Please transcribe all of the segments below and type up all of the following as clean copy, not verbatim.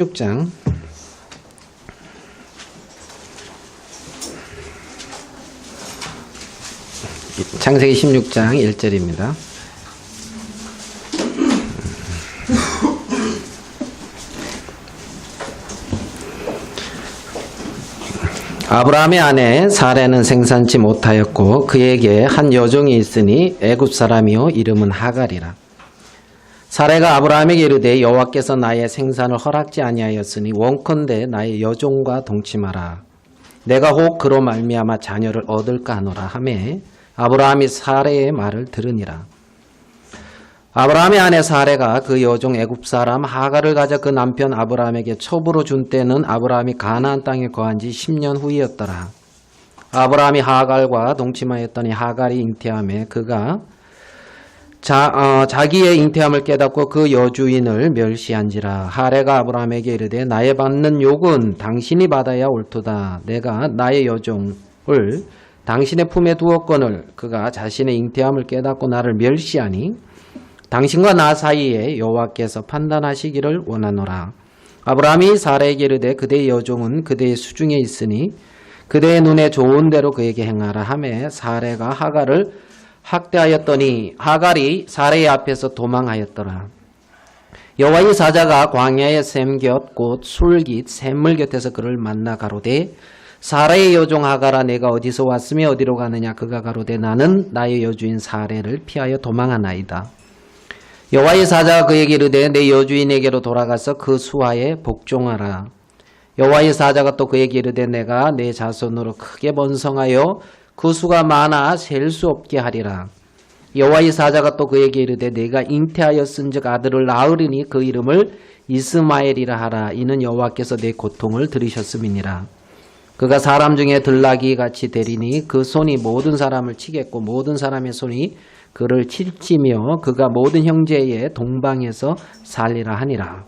16장 창세기 16장 1절입니다. 아브라함의 아내 사레는 생산치 못하였고 그에게 한 여종이 있으니 애굽 사람이요 이름은 하갈이라. 사레가 아브라함에게 이르되 여호와께서 나의 생산을 허락지 아니하였으니 원컨대 나의 여종과 동침하라. 내가 혹 그로 말미암아 자녀를 얻을까 하노라 하매 아브라함이 사레의 말을 들으니라. 아브라함의 아내 사레가 그 여종 애굽 사람 하갈을 가져 그 남편 아브라함에게 첩으로 준 때는 아브라함이 가나안 땅에 거한 지 10년 후이었더라. 아브라함이 하갈과 동침하였더니 하갈이 잉태하매 그가 자기의 잉태함을 깨닫고 그 여주인을 멸시한지라. 하레가 아브라함에게 이르되 나의 받는 욕은 당신이 받아야 옳도다. 내가 나의 여종을 당신의 품에 두었거늘 그가 자신의 잉태함을 깨닫고 나를 멸시하니 당신과 나 사이에 여호와께서 판단하시기를 원하노라. 아브라함이 사레에게 이르되 그대의 여종은 그대의 수중에 있으니 그대의 눈에 좋은 대로 그에게 행하라 하매 사레가 하갈을 학대하였더니 하갈이 사레의 앞에서 도망하였더라. 여호와의 사자가 광야의 샘 곁 곧 술깃 샘물 곁에서 그를 만나 가로되 사레의 여종 하갈아 내가 어디서 왔으며 어디로 가느냐. 그가 가로되 나는 나의 여주인 사레를 피하여 도망하나이다. 여호와의 사자가 그에게 이르되 내 여주인에게로 돌아가서 그 수하에 복종하라. 여호와의 사자가 또 그에게 이르되 내가 내 자손으로 크게 번성하여 그 수가 많아 셀 수 없게 하리라. 여호와의 사자가 또 그에게 이르되 내가 잉태하였은즉 아들을 낳으리니 그 이름을 이스마엘이라 하라. 이는 여호와께서 내 고통을 들으셨음이니라. 그가 사람 중에 들나귀 같이 되리니 그 손이 모든 사람을 치겠고 모든 사람의 손이 그를 칠지며 그가 모든 형제의 동방에서 살리라 하니라.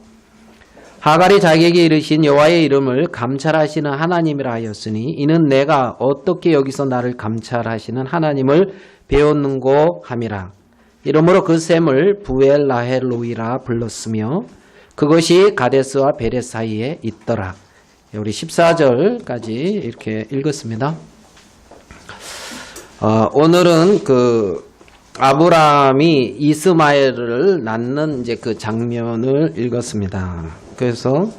하갈이 자기에게 이르신 여호와의 이름을 감찰하시는 하나님이라 하였으니 이는 내가 어떻게 여기서 나를 감찰하시는 하나님을 배웠는고 함이라. 이러므로 그 샘을 부엘라헬로이라 불렀으며 그것이 가데스와 베렛 사이에 있더라. 우리 14절까지 이렇게 읽었습니다. 오늘은 아브라함이 이스마엘을 낳는 이제 그 장면을 읽었습니다. 그래서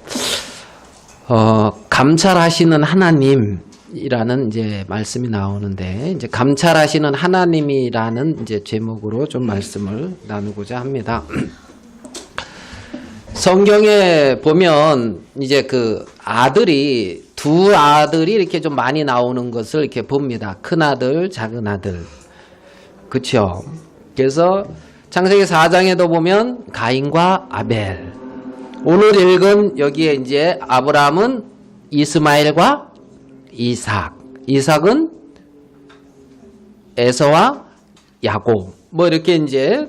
감찰하시는 하나님이라는 이제 말씀이 나오는데 이제 감찰하시는 하나님이라는 이제 제목으로 좀 말씀을 나누고자 합니다. 성경에 보면 이제 그 두 아들이 이렇게 좀 많이 나오는 것을 이렇게 봅니다. 큰 아들, 작은 아들. 그렇죠? 그래서 창세기 4장에도 보면 가인과 아벨. 오늘 읽은 여기에 이제 아브라함은 이스마엘과 이삭. 이삭은 에서와 야곱. 뭐 이렇게 이제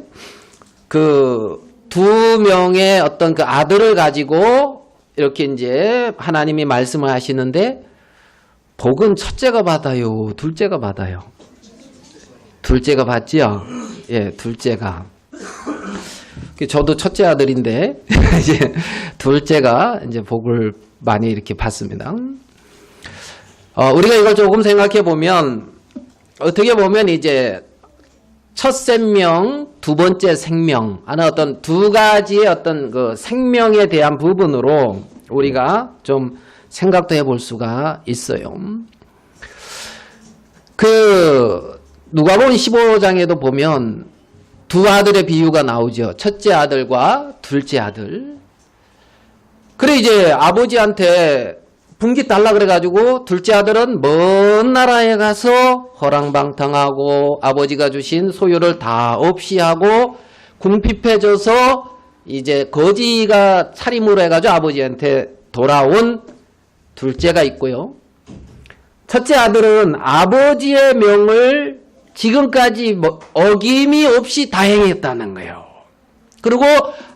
그 두 명의 어떤 그 아들을 가지고 이렇게 이제 하나님이 말씀을 하시는데 복은 첫째가 받아요, 둘째가 받아요? 둘째가 받지요? 예, 둘째가. 저도 첫째 아들인데 이제 둘째가 이제 복을 많이 이렇게 받습니다. 우리가 이걸 조금 생각해 보면 어떻게 보면 이제 첫 생명, 두 번째 생명 하는 어떤 두 가지의 어떤 그 생명에 대한 부분으로 우리가 좀 생각도 해볼 수가 있어요. 누가복음 15장에도 보면 두 아들의 비유가 나오죠. 첫째 아들과 둘째 아들. 그래 이제 아버지한테 분깃 달라 그래가지고 둘째 아들은 먼 나라에 가서 허랑방탕하고 아버지가 주신 소유를 다 없이 하고 궁핍해져서 이제 거지가 차림으로 해가지고 아버지한테 돌아온 둘째가 있고요. 첫째 아들은 아버지의 명을 지금까지 어김이 없이 다행했다는 거예요. 그리고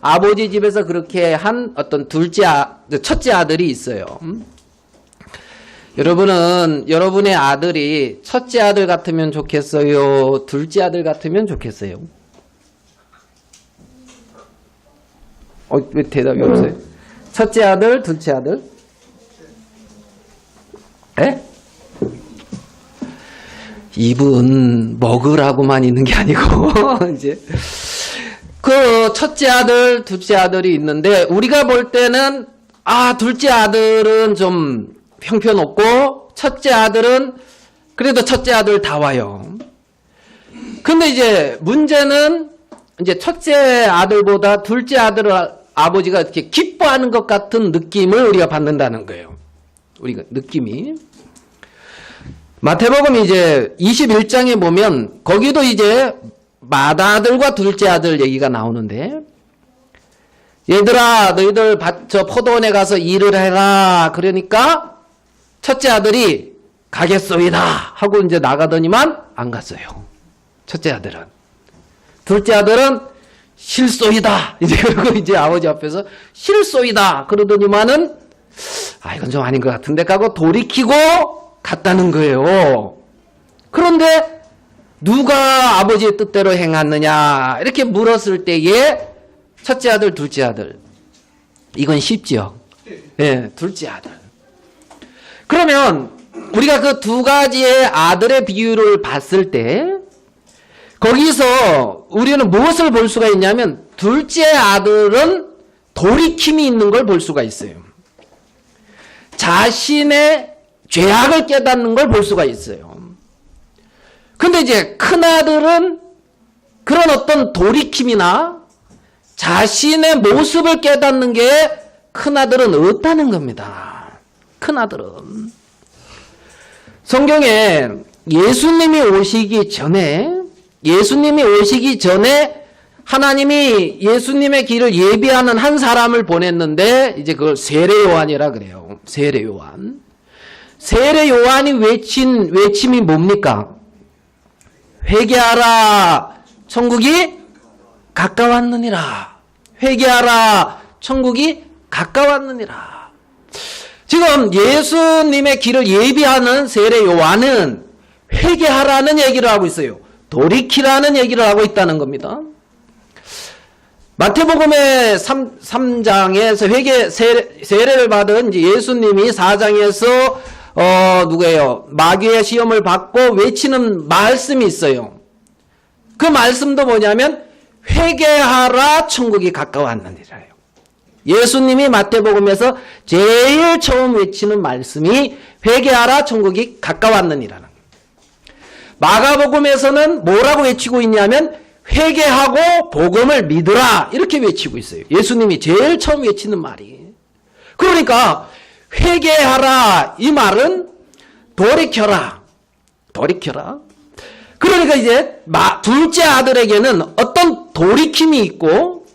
아버지 집에서 그렇게 한 어떤 첫째 아들이 있어요. 여러분은 여러분의 아들이 첫째 아들 같으면 좋겠어요? 둘째 아들 같으면 좋겠어요? 왜 대답이 없어요? 첫째 아들, 둘째 아들? 에? 입은 먹으라고만 있는 게 아니고 이제 그 첫째 아들, 둘째 아들이 있는데 우리가 볼 때는 둘째 아들은 좀 형편없고 첫째 아들은 그래도 첫째 아들 다 와요. 근데 이제 문제는 이제 첫째 아들보다 둘째 아들을 아버지가 이렇게 기뻐하는 것 같은 느낌을 우리가 받는다는 거예요. 우리가 느낌이. 마태복음 이제 21장에 보면 거기도 이제 맏아들과 둘째 아들 얘기가 나오는데 얘들아 너희들 저 포도원에 가서 일을 해라. 그러니까 첫째 아들이 가겠소이다 하고 이제 나가더니만 안 갔어요. 첫째 아들은. 둘째 아들은 실소이다. 이제 그러고 이제 아버지 앞에서 실소이다 그러더니만은 이건 좀 아닌 것 같은데 하고 돌이키고 갔다는 거예요. 그런데 누가 아버지의 뜻대로 행하느냐 이렇게 물었을 때에 첫째 아들, 둘째 아들. 이건 쉽지요. 예, 둘째 아들. 그러면 우리가 그 두 가지의 아들의 비유를 봤을 때 거기서 우리는 무엇을 볼 수가 있냐면 둘째 아들은 돌이킴이 있는 걸 볼 수가 있어요. 자신의 죄악을 깨닫는 걸 볼 수가 있어요. 근데 이제 큰아들은 그런 어떤 돌이킴이나 자신의 모습을 깨닫는 게 큰아들은 없다는 겁니다. 큰아들은. 성경에 예수님이 오시기 전에 하나님이 예수님의 길을 예비하는 한 사람을 보냈는데 이제 그걸 세례 요한이라 그래요. 세례 요한. 세례 요한이 외친 외침이 뭡니까? 회개하라 천국이 가까웠느니라. 회개하라 천국이 가까웠느니라. 지금 예수님의 길을 예비하는 세례 요한은 회개하라는 얘기를 하고 있어요. 돌이키라는 얘기를 하고 있다는 겁니다. 마태복음의 3장에서 세례를 받은 이제 예수님이 4장에서 누구예요? 마귀의 시험을 받고 외치는 말씀이 있어요. 그 말씀도 뭐냐면 회개하라 천국이 가까웠느니라요. 예수님이 마태복음에서 제일 처음 외치는 말씀이 회개하라 천국이 가까웠느니라는 거예요. 마가복음에서는 뭐라고 외치고 있냐면 회개하고 복음을 믿으라 이렇게 외치고 있어요. 예수님이 제일 처음 외치는 말이. 그러니까 회개하라 이 말은 돌이켜라. 그러니까 이제 둘째 아들에게는 어떤 돌이킴이 있고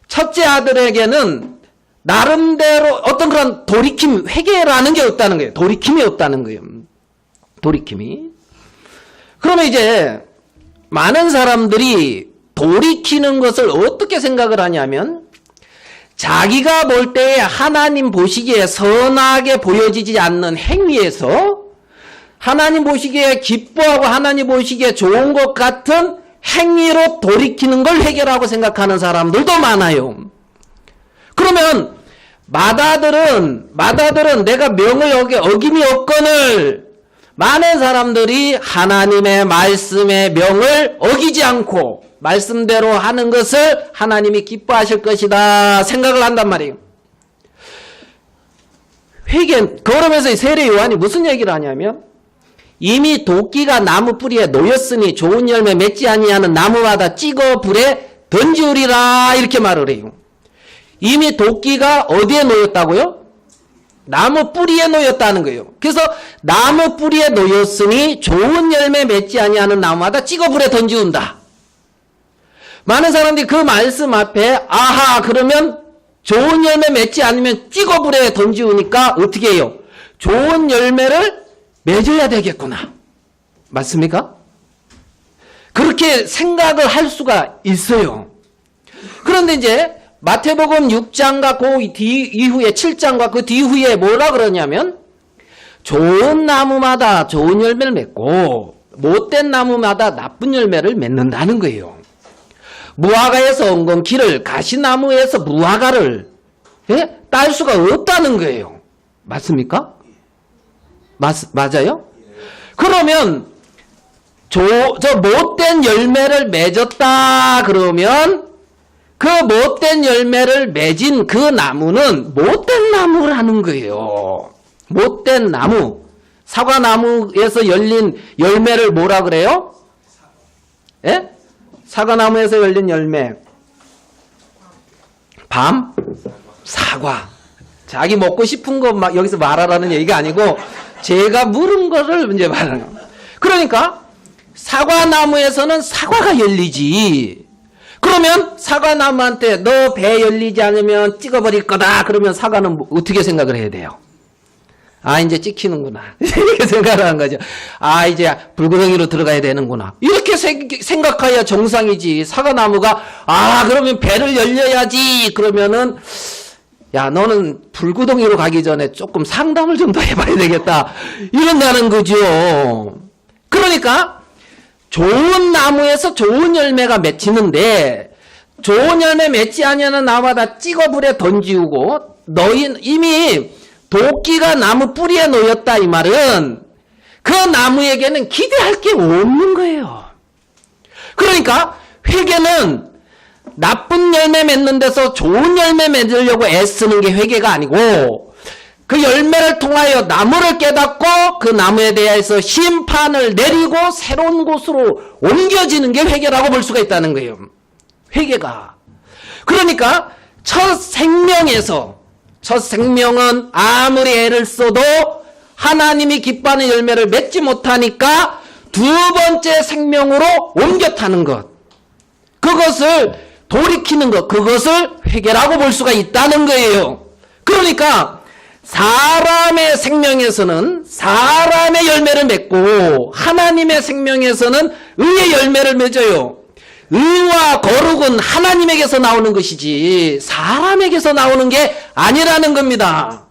첫째 아들에게는 나름대로 어떤 그런 돌이킴, 회개라는 게 없다는 거예요. 돌이킴이 없다는 거예요. 돌이킴이. 그러면 이제 많은 사람들이 돌이키는 것을 어떻게 생각을 하냐면 자기가 볼 때 하나님 보시기에 선하게 보여지지 않는 행위에서 하나님 보시기에 기뻐하고 하나님 보시기에 좋은 것 같은 행위로 돌이키는 걸 회개라고 생각하는 사람들도 많아요. 그러면 맏아들은 내가 명을 어김이 없거늘 많은 사람들이 하나님의 말씀의 명을 어기지 않고 말씀대로 하는 것을 하나님이 기뻐하실 것이다 생각을 한단 말이에요. 그러면서 세례 요한이 무슨 얘기를 하냐면 이미 도끼가 나무 뿌리에 놓였으니 좋은 열매 맺지 아니하는 나무마다 찍어 불에 던지우리라 이렇게 말을 해요. 이미 도끼가 어디에 놓였다고요? 나무 뿌리에 놓였다는 거예요. 그래서 나무 뿌리에 놓였으니 좋은 열매 맺지 아니하는 나무마다 찍어 불에 던지운다. 많은 사람들이 그 말씀 앞에 그러면 좋은 열매 맺지 않으면 찍어 불에 던지우니까 어떻게 해요? 좋은 열매를 맺어야 되겠구나. 맞습니까? 그렇게 생각을 할 수가 있어요. 그런데 이제 마태복음 6장과 그 이후에 7장과 그 뒤후에 뭐라 그러냐면 좋은 나무마다 좋은 열매를 맺고 못된 나무마다 나쁜 열매를 맺는다는 거예요. 무화과에서 엉겅퀴를 가시나무에서 무화과를 예? 딸 수가 없다는 거예요. 맞습니까? 맞아요? 그러면 저 못된 열매를 맺었다 그러면 그 못된 열매를 맺은 그 나무는 못된 나무라는 거예요. 못된 나무. 사과나무에서 열린 열매를 뭐라 그래요? 예? 사과나무에서 열린 열매. 밤? 사과. 자기 먹고 싶은 거 막 여기서 말하라는 얘기가 아니고 제가 물은 거를 이제 말하는 거예요. 그러니까 사과나무에서는 사과가 열리지. 그러면 사과나무한테 너 배 열리지 않으면 찍어버릴 거다. 그러면 사과는 어떻게 생각을 해야 돼요? 아, 이제 찍히는구나. 이렇게 생각을 하는 거죠. 아, 이제 불구덩이로 들어가야 되는구나. 이렇게 생각해야 정상이지. 사과나무가, 아, 그러면 배를 열려야지. 그러면은, 야, 너는 불구덩이로 가기 전에 조금 상담을 좀 더 해봐야 되겠다. 이런다는 거죠. 그러니까, 좋은 나무에서 좋은 열매가 맺히는데, 좋은 열매 맺지 아니하는 나무마다 찍어 불에 던지우고, 너희 이미 도끼가 나무 뿌리에 놓였다 이 말은 그 나무에게는 기대할 게 없는 거예요. 그러니까 회개는 나쁜 열매 맺는 데서 좋은 열매 맺으려고 애쓰는 게 회개가 아니고 그 열매를 통하여 나무를 깨닫고 그 나무에 대해서 심판을 내리고 새로운 곳으로 옮겨지는 게 회개라고 볼 수가 있다는 거예요. 회개가. 그러니까 첫 생명은 아무리 애를 써도 하나님이 기뻐하는 열매를 맺지 못하니까 두 번째 생명으로 옮겨 타는 것. 그것을 돌이키는 것. 그것을 회개라고 볼 수가 있다는 거예요. 그러니까 사람의 생명에서는 사람의 열매를 맺고 하나님의 생명에서는 의의 열매를 맺어요. 의와 거룩은 하나님에게서 나오는 것이지 사람에게서 나오는 게 아니라는 겁니다.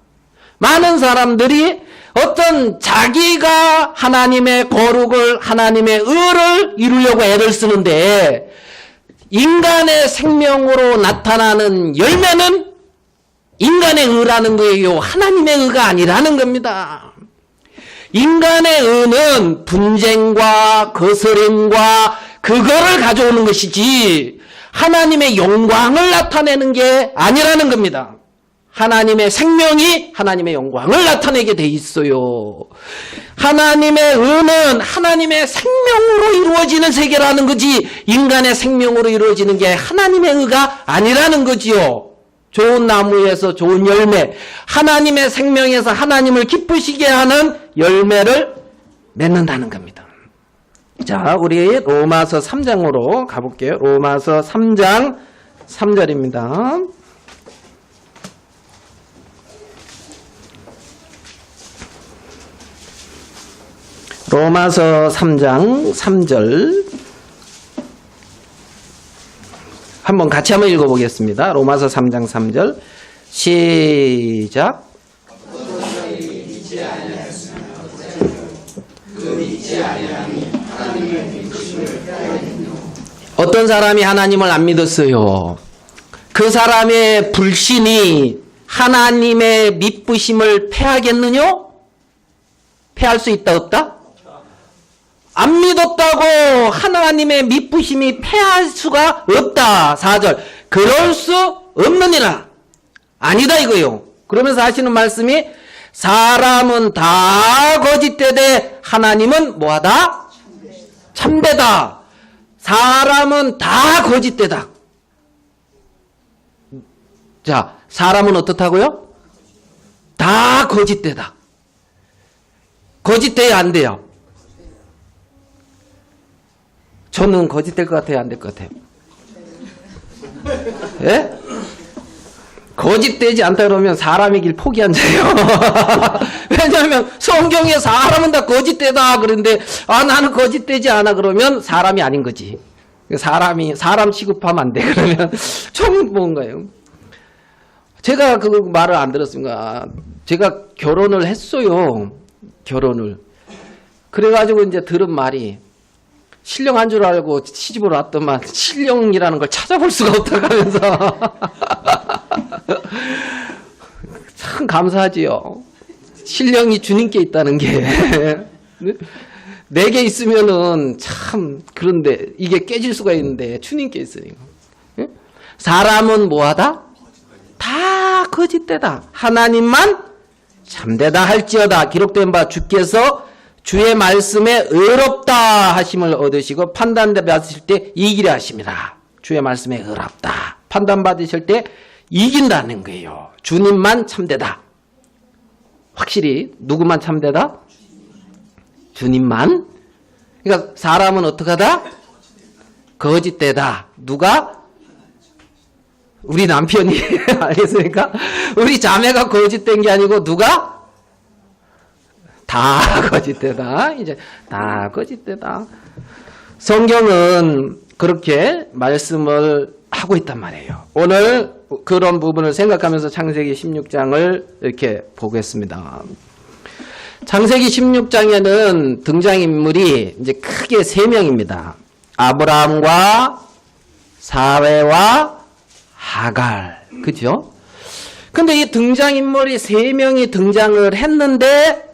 많은 사람들이 어떤 자기가 하나님의 거룩을 하나님의 의를 이루려고 애를 쓰는데 인간의 생명으로 나타나는 열매는 인간의 의라는 거예요. 하나님의 의가 아니라는 겁니다. 인간의 의는 분쟁과 거스름과 그거를 가져오는 것이지 하나님의 영광을 나타내는 게 아니라는 겁니다. 하나님의 생명이 하나님의 영광을 나타내게 돼 있어요. 하나님의 의는 하나님의 생명으로 이루어지는 세계라는 거지 인간의 생명으로 이루어지는 게 하나님의 의가 아니라는 거지요. 좋은 나무에서 좋은 열매, 하나님의 생명에서 하나님을 기쁘시게 하는 열매를 맺는다는 겁니다. 자, 우리 로마서 3장으로 가볼게요. 로마서 3장 3절입니다. 로마서 3장 3절 한번 같이 한번 읽어보겠습니다. 로마서 3장 3절 시작. 어떤 사람이 하나님을 안 믿었어요. 그 사람의 불신이 하나님의 믿부심을 패하겠느냐? 패할 수 있다 없다? 안 믿었다고 하나님의 믿부심이 패할 수가 없다. 4절 그럴 수 없느니라. 아니다 이거요. 그러면서 하시는 말씀이 사람은 다 거짓되되 하나님은 뭐하다? 참되다. 사람은 다 거짓되다. 자, 사람은 어떻다고요? 다 거짓되다. 거짓돼야 안 돼요? 저는 거짓될 것 같아요? 안 될 것 같아요? 예? 거짓되지 않다 그러면 사람이길 포기한 자예요. 왜냐하면 성경에 사람은 다 거짓되다 그런데 나는 거짓되지 않아 그러면 사람이 아닌 거지. 사람 취급하면 안 돼. 그러면 좀 뭔가요? 제가 그 말을 안 들었습니다. 제가 결혼을 했어요. 결혼을. 그래가지고 이제 들은 말이 신령한 줄 알고 시집을 왔더만 신령이라는 걸 찾아볼 수가 없다고 하면서 참 감사하지요. 신령이 주님께 있다는 게. 내게 있으면은 참 그런데 이게 깨질 수가 있는데 주님께 있으니까. 사람은 뭐하다? 다 거짓되다. 하나님만 참되다 할지어다. 기록된 바 주께서 주의 말씀에 의롭다 하심을 얻으시고 판단받으실 때 이기려 하심이라. 주의 말씀에 의롭다. 판단받으실 때 이긴다는 거예요. 주님만 참되다. 확실히 누구만 참되다? 주님만. 그러니까 사람은 어떻게 하다? 거짓되다. 누가? 우리 남편이 알겠습니까? 우리 자매가 거짓된 게 아니고 누가? 다 거짓되다. 이제 다 거짓되다. 성경은 그렇게 말씀을 하고 있단 말이에요. 오늘 그런 부분을 생각하면서 창세기 16장을 이렇게 보겠습니다. 창세기 16장에는 등장인물이 이제 크게 3명입니다. 아브라함과 사레와 하갈. 그죠? 근데 이 등장인물이 3명이 등장을 했는데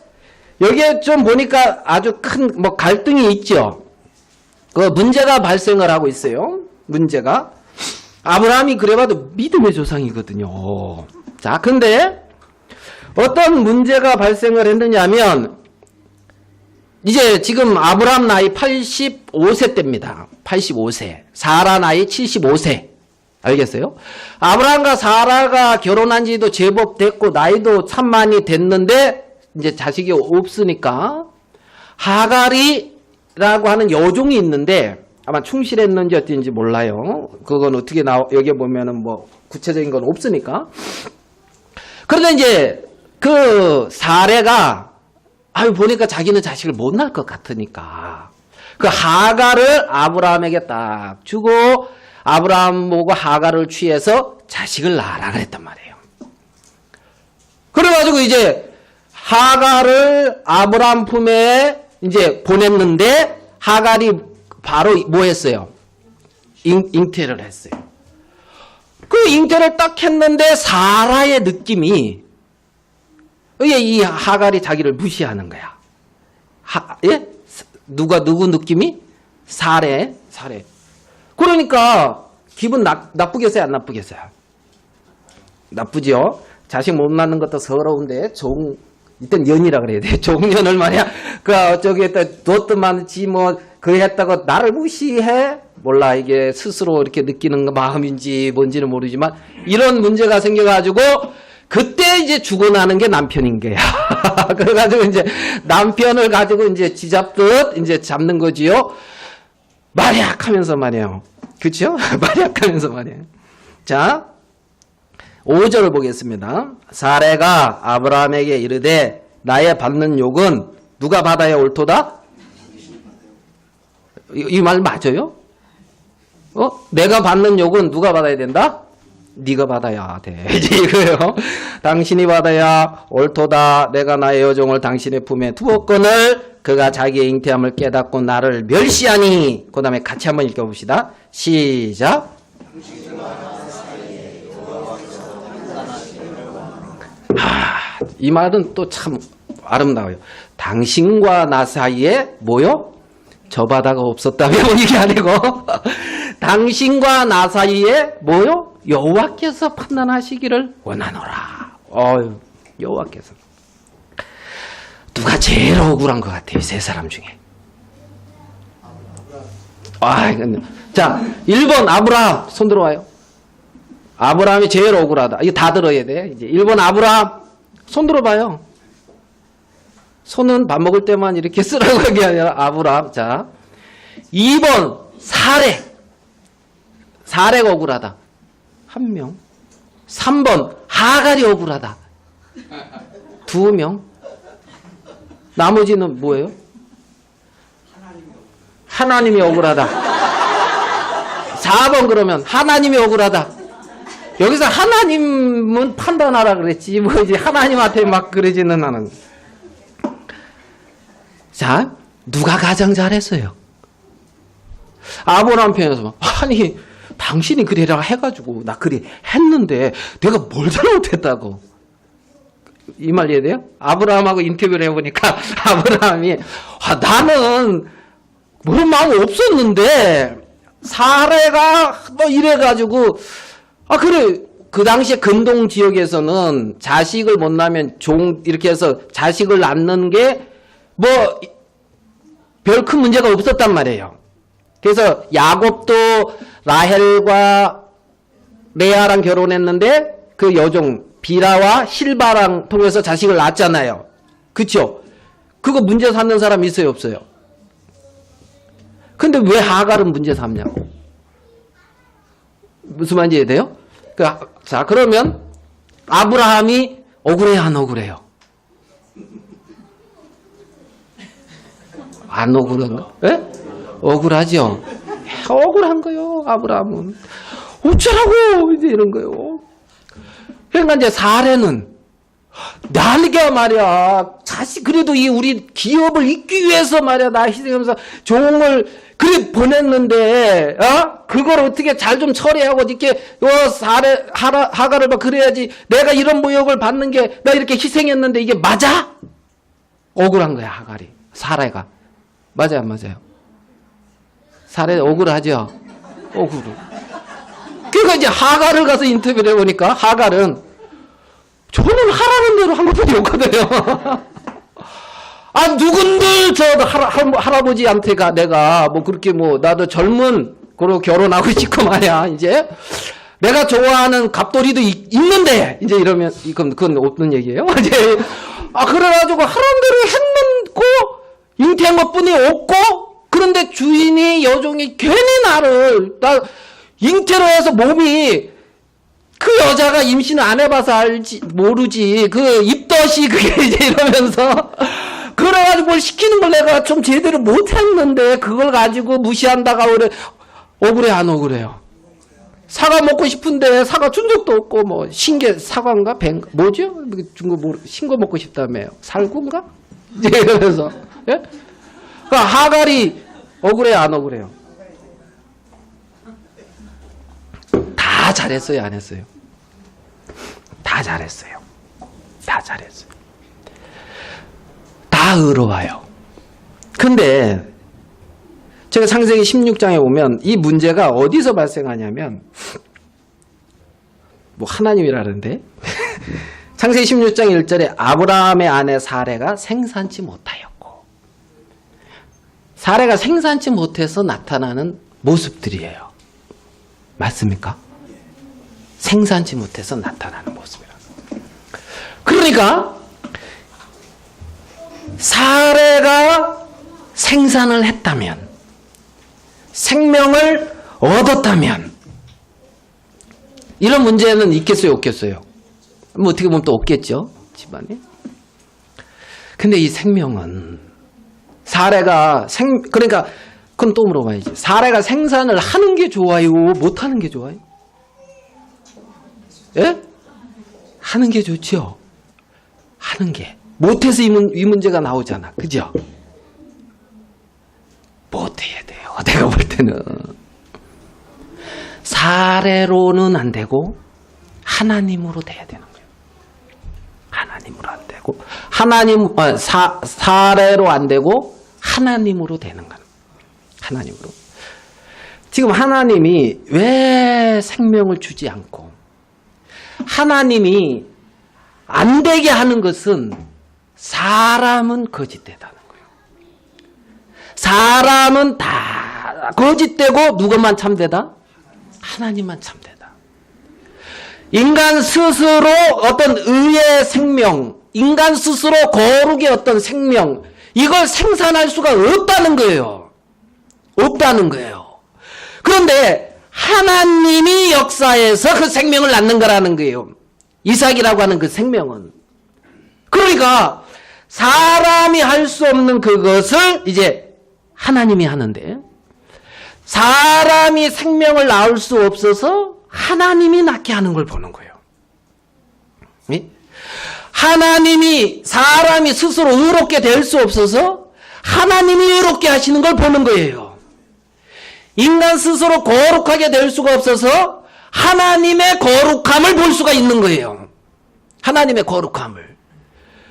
여기에 좀 보니까 아주 큰 뭐 갈등이 있죠. 그 문제가 발생을 하고 있어요. 문제가. 아브라함이 그래봐도 믿음의 조상이거든요. 자, 근데 어떤 문제가 발생을 했느냐 하면 이제 지금 아브라함 나이 85세 때입니다. 85세. 사라 나이 75세. 알겠어요? 아브라함과 사라가 결혼한 지도 제법 됐고 나이도 참 많이 됐는데 이제 자식이 없으니까 하갈이라고 하는 여종이 있는데 아마 충실했는지 어땠는지 몰라요. 그건 어떻게 여기 보면은 뭐 구체적인 건 없으니까. 그런데 이제 그 사레가 보니까 자기는 자식을 못 낳을 것 같으니까 그 하갈을 아브라함에게 딱 주고 아브라함 보고 하갈을 취해서 자식을 낳으라 그랬단 말이에요. 그래가지고 이제 하갈을 아브라함 품에 이제 보냈는데 하갈이 바로 뭐 했어요? 잉태를 했어요. 그 잉태를 딱 했는데 사라의 느낌이 이 하갈이 자기를 무시하는 거야. 예? 누구 느낌이? 사레. 그러니까 기분 나쁘겠어요? 안 나쁘겠어요? 나쁘죠? 자식 못 낳는 것도 서러운데 일단 연이라 그래야 돼. 종년을 말이야. 저기 뒀더만 그 했다고 나를 무시해? 몰라. 이게 스스로 이렇게 느끼는 마음인지 뭔지는 모르지만 이런 문제가 생겨가지고 그때 이제 죽어나는 게 남편인 거야. 그래가지고 이제 남편을 가지고 이제 쥐잡듯 이제 잡는 거지요. 말약하면서 말이에요. 그렇죠? 말약하면서 말이에요. 자, 5절을 보겠습니다. 사레가 아브라함에게 이르되 나의 받는 욕은 누가 받아야 옳도다? 이 말 맞아요? 내가 받는 욕은 누가 받아야 된다? 네가 받아야 돼. 이제 이거예요. 당신이 받아야 옳도다. 내가 나의 여종을 당신의 품에 두었거늘 그가 자기의 잉태함을 깨닫고 나를 멸시하니. 그 다음에 같이 한번 읽어봅시다. 시작. 이 말은 또 참 아름다워요. 당신과 나 사이에 뭐요? 저 바다가 없었다며 이게 아니고 당신과 나 사이에 뭐요? 여호와께서 판단하시기를 원하노라. 여호와께서. 누가 제일 억울한 것 같아요? 세 사람 중에. 자, 1번 아브라함 손 들어와요. 아브라함이 제일 억울하다. 이거 다 들어야 돼. 이제 1번 아브라함 손 들어봐요. 손은 밥 먹을 때만 이렇게 쓰라고 하는 게 아니라 아브라함. 자, 2번 사레. 사레가 억울하다. 1명. 3번 하갈이 억울하다. 2명. 나머지는 뭐예요? 하나님이 억울하다. 4번 그러면 하나님이 억울하다. 여기서 하나님은 판단하라 그랬지. 뭐 이제 하나님한테 막 그러지는 않은. 자, 누가 가장 잘했어요? 아브라함 편에서 아니 당신이 그래라 해가지고 나 그래 했는데 내가 뭘 잘못했다고. 이 말 이해돼요? 아브라함하고 인터뷰를 해보니까 아브라함이 나는 그런 마음 없었는데 사례가 뭐 이래가지고 그래 그 당시에 근동 지역에서는 자식을 못 낳으면 이렇게 해서 자식을 낳는 게 뭐 별 큰 문제가 없었단 말이에요. 그래서 야곱도 라헬과 레아랑 결혼했는데 그 여종 비라와 실바랑 통해서 자식을 낳았잖아요. 그쵸? 그거 문제 삼는 사람 있어요 없어요? 근데 왜 하갈은 문제 삼냐고. 무슨 말인지 이해돼요? 자 그러면 아브라함이 억울해요 안 억울해요? 안 억울한가? 예? 억울하죠? 억울한 거요 아브라함은. 어쩌라고 이제 이런 거요. 그러니까 이제 사례는 나니까 말이야 자식 그래도 이 우리 기업을 잇기 위해서 말이야 나 희생하면서 종을 그래 보냈는데 그걸 어떻게 잘 좀 처리하고 이렇게 사례 하갈을 막 그래야지 내가 이런 모욕을 받는 게 나 이렇게 희생했는데 이게 맞아? 억울한 거야 하갈이 사례가. 맞아요 안 맞아요? 사례 억울하죠? 억울해. 그러니까 이제 하갈을 가서 인터뷰를 해보니까 하갈은 저는 하라는 대로 한 것뿐이 없거든요. 누군들 저 할아버지한테가 내가 뭐 그렇게 뭐 나도 젊은 거로 결혼하고 싶고 말이야 이제 내가 좋아하는 갑돌이도 있는데 이제 이러면 그건 없는 얘기예요. 이제 그래가지고 하라는 대로 했는고 잉태한 것뿐이 없고 그런데 주인이 여종이 괜히 나 잉태로 해서 몸이 그 여자가 임신을 안 해봐서 알지 모르지 그 입덧이 그게 이제 이러면서 그래가지고 뭘 시키는 걸 내가 좀 제대로 못했는데 그걸 가지고 무시한다가 억울해 안 억울해요? 사과 먹고 싶은데 사과 준 적도 없고 뭐 신게 사과인가 뱅 뭐죠? 준거 신거 먹고 싶다며요. 살구인가? 이러면서 예? 그러니까 하갈이 억울해요 안 억울해요? 다 잘했어요 안 했어요? 다 잘했어요. 다 잘했어요. 다 의로워요. 근데 제가 창세기 16장에 보면 이 문제가 어디서 발생하냐면 뭐 하나님이라는데 창세기 16장 1절에 아브라함의 아내 사레가 생산치 못하였고 사레가 생산치 못해서 나타나는 모습들이에요. 맞습니까? 생산치 못해서 나타나는 모습이라고. 그러니까 사레가 생산을 했다면 생명을 얻었다면 이런 문제는 있겠어요 없겠어요? 뭐 어떻게 보면 또 없겠죠 집안에. 근데 이 생명은 사레가 그러니까 그건 또 물어봐야지. 사레가 생산을 하는 게 좋아요 못하는 게 좋아요? 예? 하는 게 좋죠. 하는 게 못해서 이 문제가 나오잖아. 그죠? 못해야 돼요. 내가 볼 때는 사례로는 안 되고 하나님으로 돼야 되는 거예요. 하나님으로 안 되고 사례로 안 되고 하나님으로 되는 거예요. 하나님으로. 지금 하나님이 왜 생명을 주지 않고 하나님이 안 되게 하는 것은 사람은 거짓되다는 거예요. 사람은 다 거짓되고 누구만 참되다? 하나님만 참되다. 인간 스스로 어떤 의의 생명, 인간 스스로 거룩의 어떤 생명, 이걸 생산할 수가 없다는 거예요. 없다는 거예요. 그런데 하나님이 역사에서 그 생명을 낳는 거라는 거예요. 이삭이라고 하는 그 생명은. 그러니까 사람이 할 수 없는 그것을 이제 하나님이 하는데 사람이 생명을 낳을 수 없어서 하나님이 낳게 하는 걸 보는 거예요. 하나님이 사람이 스스로 의롭게 될 수 없어서 하나님이 의롭게 하시는 걸 보는 거예요. 인간 스스로 거룩하게 될 수가 없어서 하나님의 거룩함을 볼 수가 있는 거예요. 하나님의 거룩함을.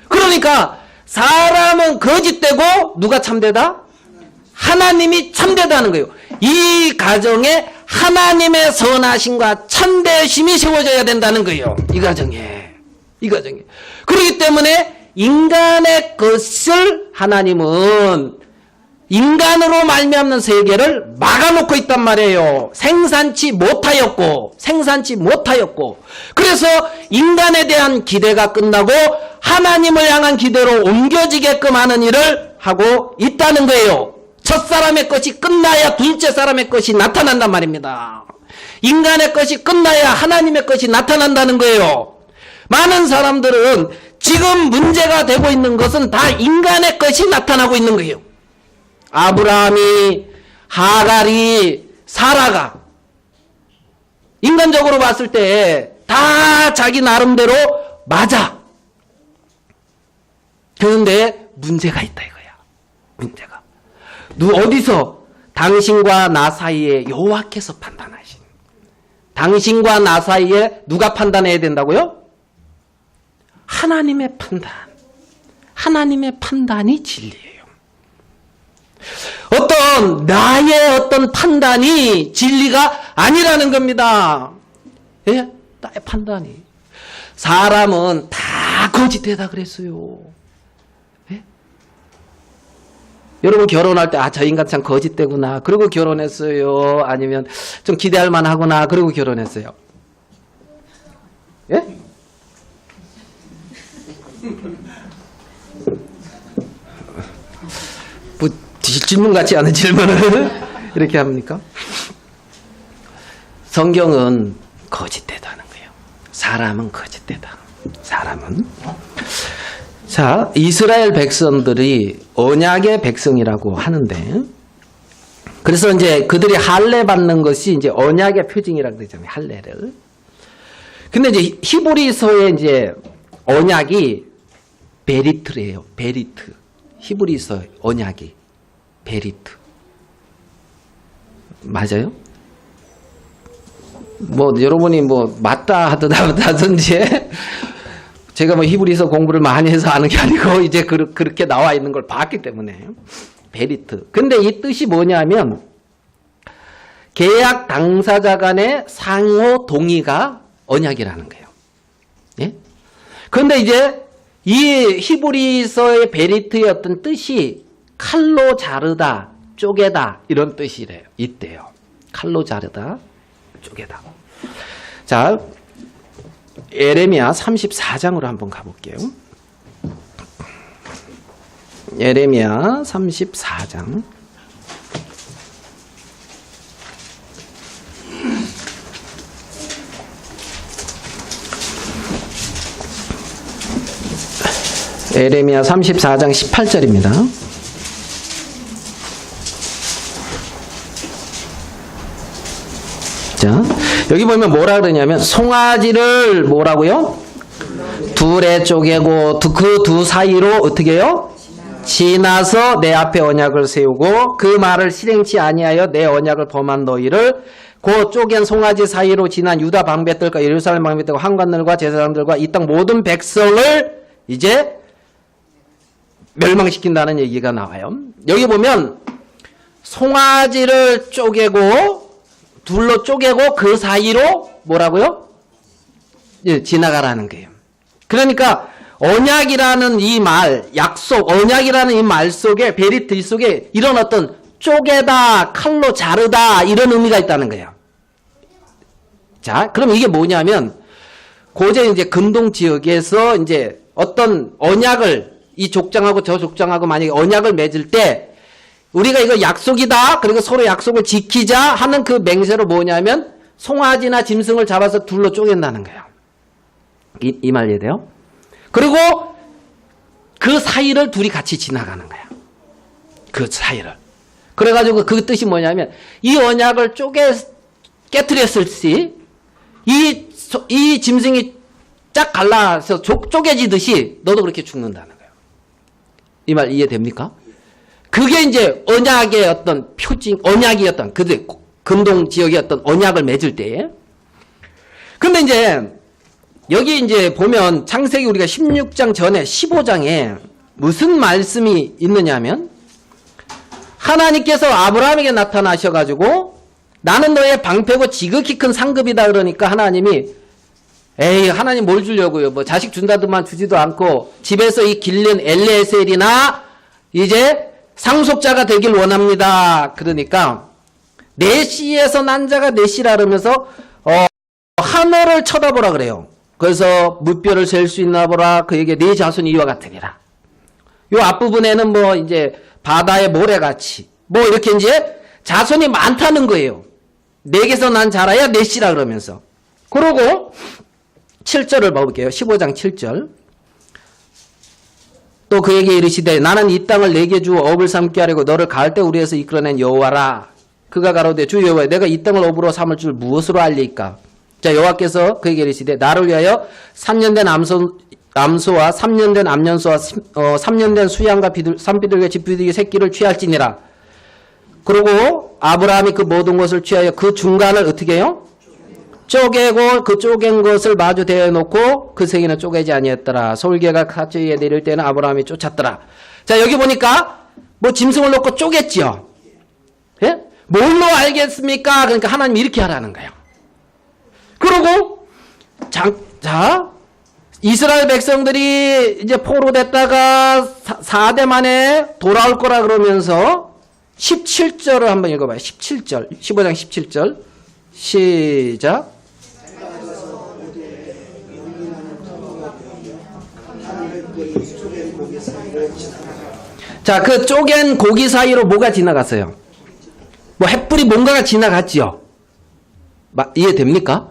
그러니까 사람은 거짓되고 누가 참되다? 하나님이 참되다는 거예요. 이 가정에 하나님의 선하심과 참되심이 세워져야 된다는 거예요. 이 가정에. 그렇기 때문에 인간의 것을 하나님은 인간으로 말미암는 세계를 막아놓고 있단 말이에요. 생산치 못하였고 그래서 인간에 대한 기대가 끝나고 하나님을 향한 기대로 옮겨지게끔 하는 일을 하고 있다는 거예요. 첫사람의 것이 끝나야 둘째 사람의 것이 나타난단 말입니다. 인간의 것이 끝나야 하나님의 것이 나타난다는 거예요. 많은 사람들은 지금 문제가 되고 있는 것은 다 인간의 것이 나타나고 있는 거예요. 아브라함이, 하갈이, 사라가 인간적으로 봤을 때 다 자기 나름대로 맞아. 그런데 문제가 있다 이거야. 문제가. 어디서? 당신과 나 사이에 여호와께서 판단하신. 당신과 나 사이에 누가 판단해야 된다고요? 하나님의 판단. 하나님의 판단이 진리예요. 나의 어떤 판단이 진리가 아니라는 겁니다. 예? 나의 판단이. 사람은 다 거짓되다 그랬어요. 예? 여러분 결혼할 때 저 인간 참 거짓되구나 그러고 결혼했어요? 아니면 좀 기대할 만하구나 그러고 결혼했어요? 예? 뭐 질문 같지 않은 질문을 이렇게 합니까? 성경은 거짓되다는 거예요. 사람은 거짓되다. 사람은. 자, 이스라엘 백성들이 언약의 백성이라고 하는데, 그래서 이제 그들이 할례 받는 것이 이제 언약의 표징이라고 그러잖아요. 할례를. 근데 이제 히브리서의 이제 언약이 베리트래요. 베리트. 히브리서 언약이 베리트. 맞아요? 뭐 여러분이 뭐 맞다 하든지 제가 뭐 히브리서 공부를 많이 해서 아는 게 아니고 이제 그렇게 나와 있는 걸 봤기 때문에 베리트. 근데 이 뜻이 뭐냐면 계약 당사자 간의 상호 동의가 언약이라는 거예요. 예? 그런데 이제 이 히브리서의 베리트의 어떤 뜻이 칼로 자르다, 쪼개다 이런 뜻이래요. 있대요. 칼로 자르다, 쪼개다. 자, 예레미야 34장으로 한번 가볼게요. 예레미야 34장. 예레미야 34장 18절입니다. 자, 여기 보면 뭐라 그러냐면 송아지를 뭐라고요? 둘에 쪼개고 그 두 사이로 어떻게 해요? 지나서 내 앞에 언약을 세우고 그 말을 실행치 아니하여 내 언약을 범한 너희를 그 쪼갠 송아지 사이로 지난 유다 방백들과 예루살렘 방백들과 환관들과 제사장들과 이 땅 모든 백성을 이제 멸망시킨다는 얘기가 나와요. 여기 보면 송아지를 쪼개고 둘로 쪼개고 그 사이로 뭐라고요? 예, 지나가라는 거예요. 그러니까 언약이라는 이 말, 약속, 언약이라는 이 말 속에 베리트 속에 이런 어떤 쪼개다, 칼로 자르다 이런 의미가 있다는 거예요. 자, 그럼 이게 뭐냐면 고대 이제 근동 지역에서 이제 어떤 언약을 이 족장하고 저 족장하고 만약에 언약을 맺을 때 우리가 이거 약속이다. 그리고 서로 약속을 지키자 하는 그 맹세로 뭐냐면 송아지나 짐승을 잡아서 둘로 쪼갠다는 거예요. 이 말 이해돼요? 그리고 그 사이를 둘이 같이 지나가는 거야. 그 사이를. 그래가지고 그 뜻이 뭐냐면 이 언약을 깨트렸을 시 이 짐승이 쫙 갈라서 쪼개지듯이 너도 그렇게 죽는다는 거예요. 이 말 이해됩니까? 그게 이제 언약의 어떤 표징, 언약이었던, 그들, 근동 지역의 어떤 언약을 맺을 때에. 근데 이제, 여기 이제 보면 창세기 우리가 16장 전에 15장에 무슨 말씀이 있느냐 하면, 하나님께서 아브라함에게 나타나셔가지고, 나는 너의 방패고 지극히 큰 상급이다 그러니까 하나님이, 에이, 하나님 뭘 주려고요? 뭐 자식 준다더만 주지도 않고, 집에서 이 길른 엘리에셀이나, 이제, 상속자가 되길 원합니다. 그러니까 내 씨에서 난 자가 내 씨라 그러면서 하늘을 쳐다보라 그래요. 그래서 물결을 셀 수 있나 보라. 그에게 네 자손이 이와 같으리라. 요 앞부분에는 뭐 이제 바다의 모래같이 뭐 이렇게 이제 자손이 많다는 거예요. 내게서 난 자라야 내 씨라 그러면서. 그러고 7절을 봐볼게요. 15장 7절. 또 그에게 이르시되 나는 이 땅을 내게 주어 업을 삼게 하려고 너를 갈대 우리에서 이끌어낸 여호와라. 그가 가로되 주 여호와 내가 이 땅을 업으로 삼을 줄 무엇으로 알리이까. 자, 여호와께서 그에게 이르시되 나를 위하여 3년 된 암소와 3년 된 암년소와 3년 된 수양과 산비둘기와 집비둘기 새끼를 취할지니라. 그리고 아브라함이 그 모든 것을 취하여 그 중간을 어떻게 해요? 쪼개고 그 쪼갠 것을 마주 대어놓고 그 생이는 쪼개지 아니했더라. 솔개가 사처 위에 내릴 때는 아브라함이 쫓았더라. 자, 여기 보니까 뭐 짐승을 놓고 쪼갰지요. 예? 뭘로 알겠습니까? 그러니까 하나님이 이렇게 하라는 거예요. 그리고 자, 이스라엘 백성들이 이제 포로됐다가 4대 만에 돌아올 거라 그러면서 17절을 한번 읽어봐요. 17절, 15장 17절 시작. 자, 그 쪼갠 고기 사이로 뭐가 지나갔어요? 뭐 햇불이 뭔가가 지나갔지요. 이해됩니까?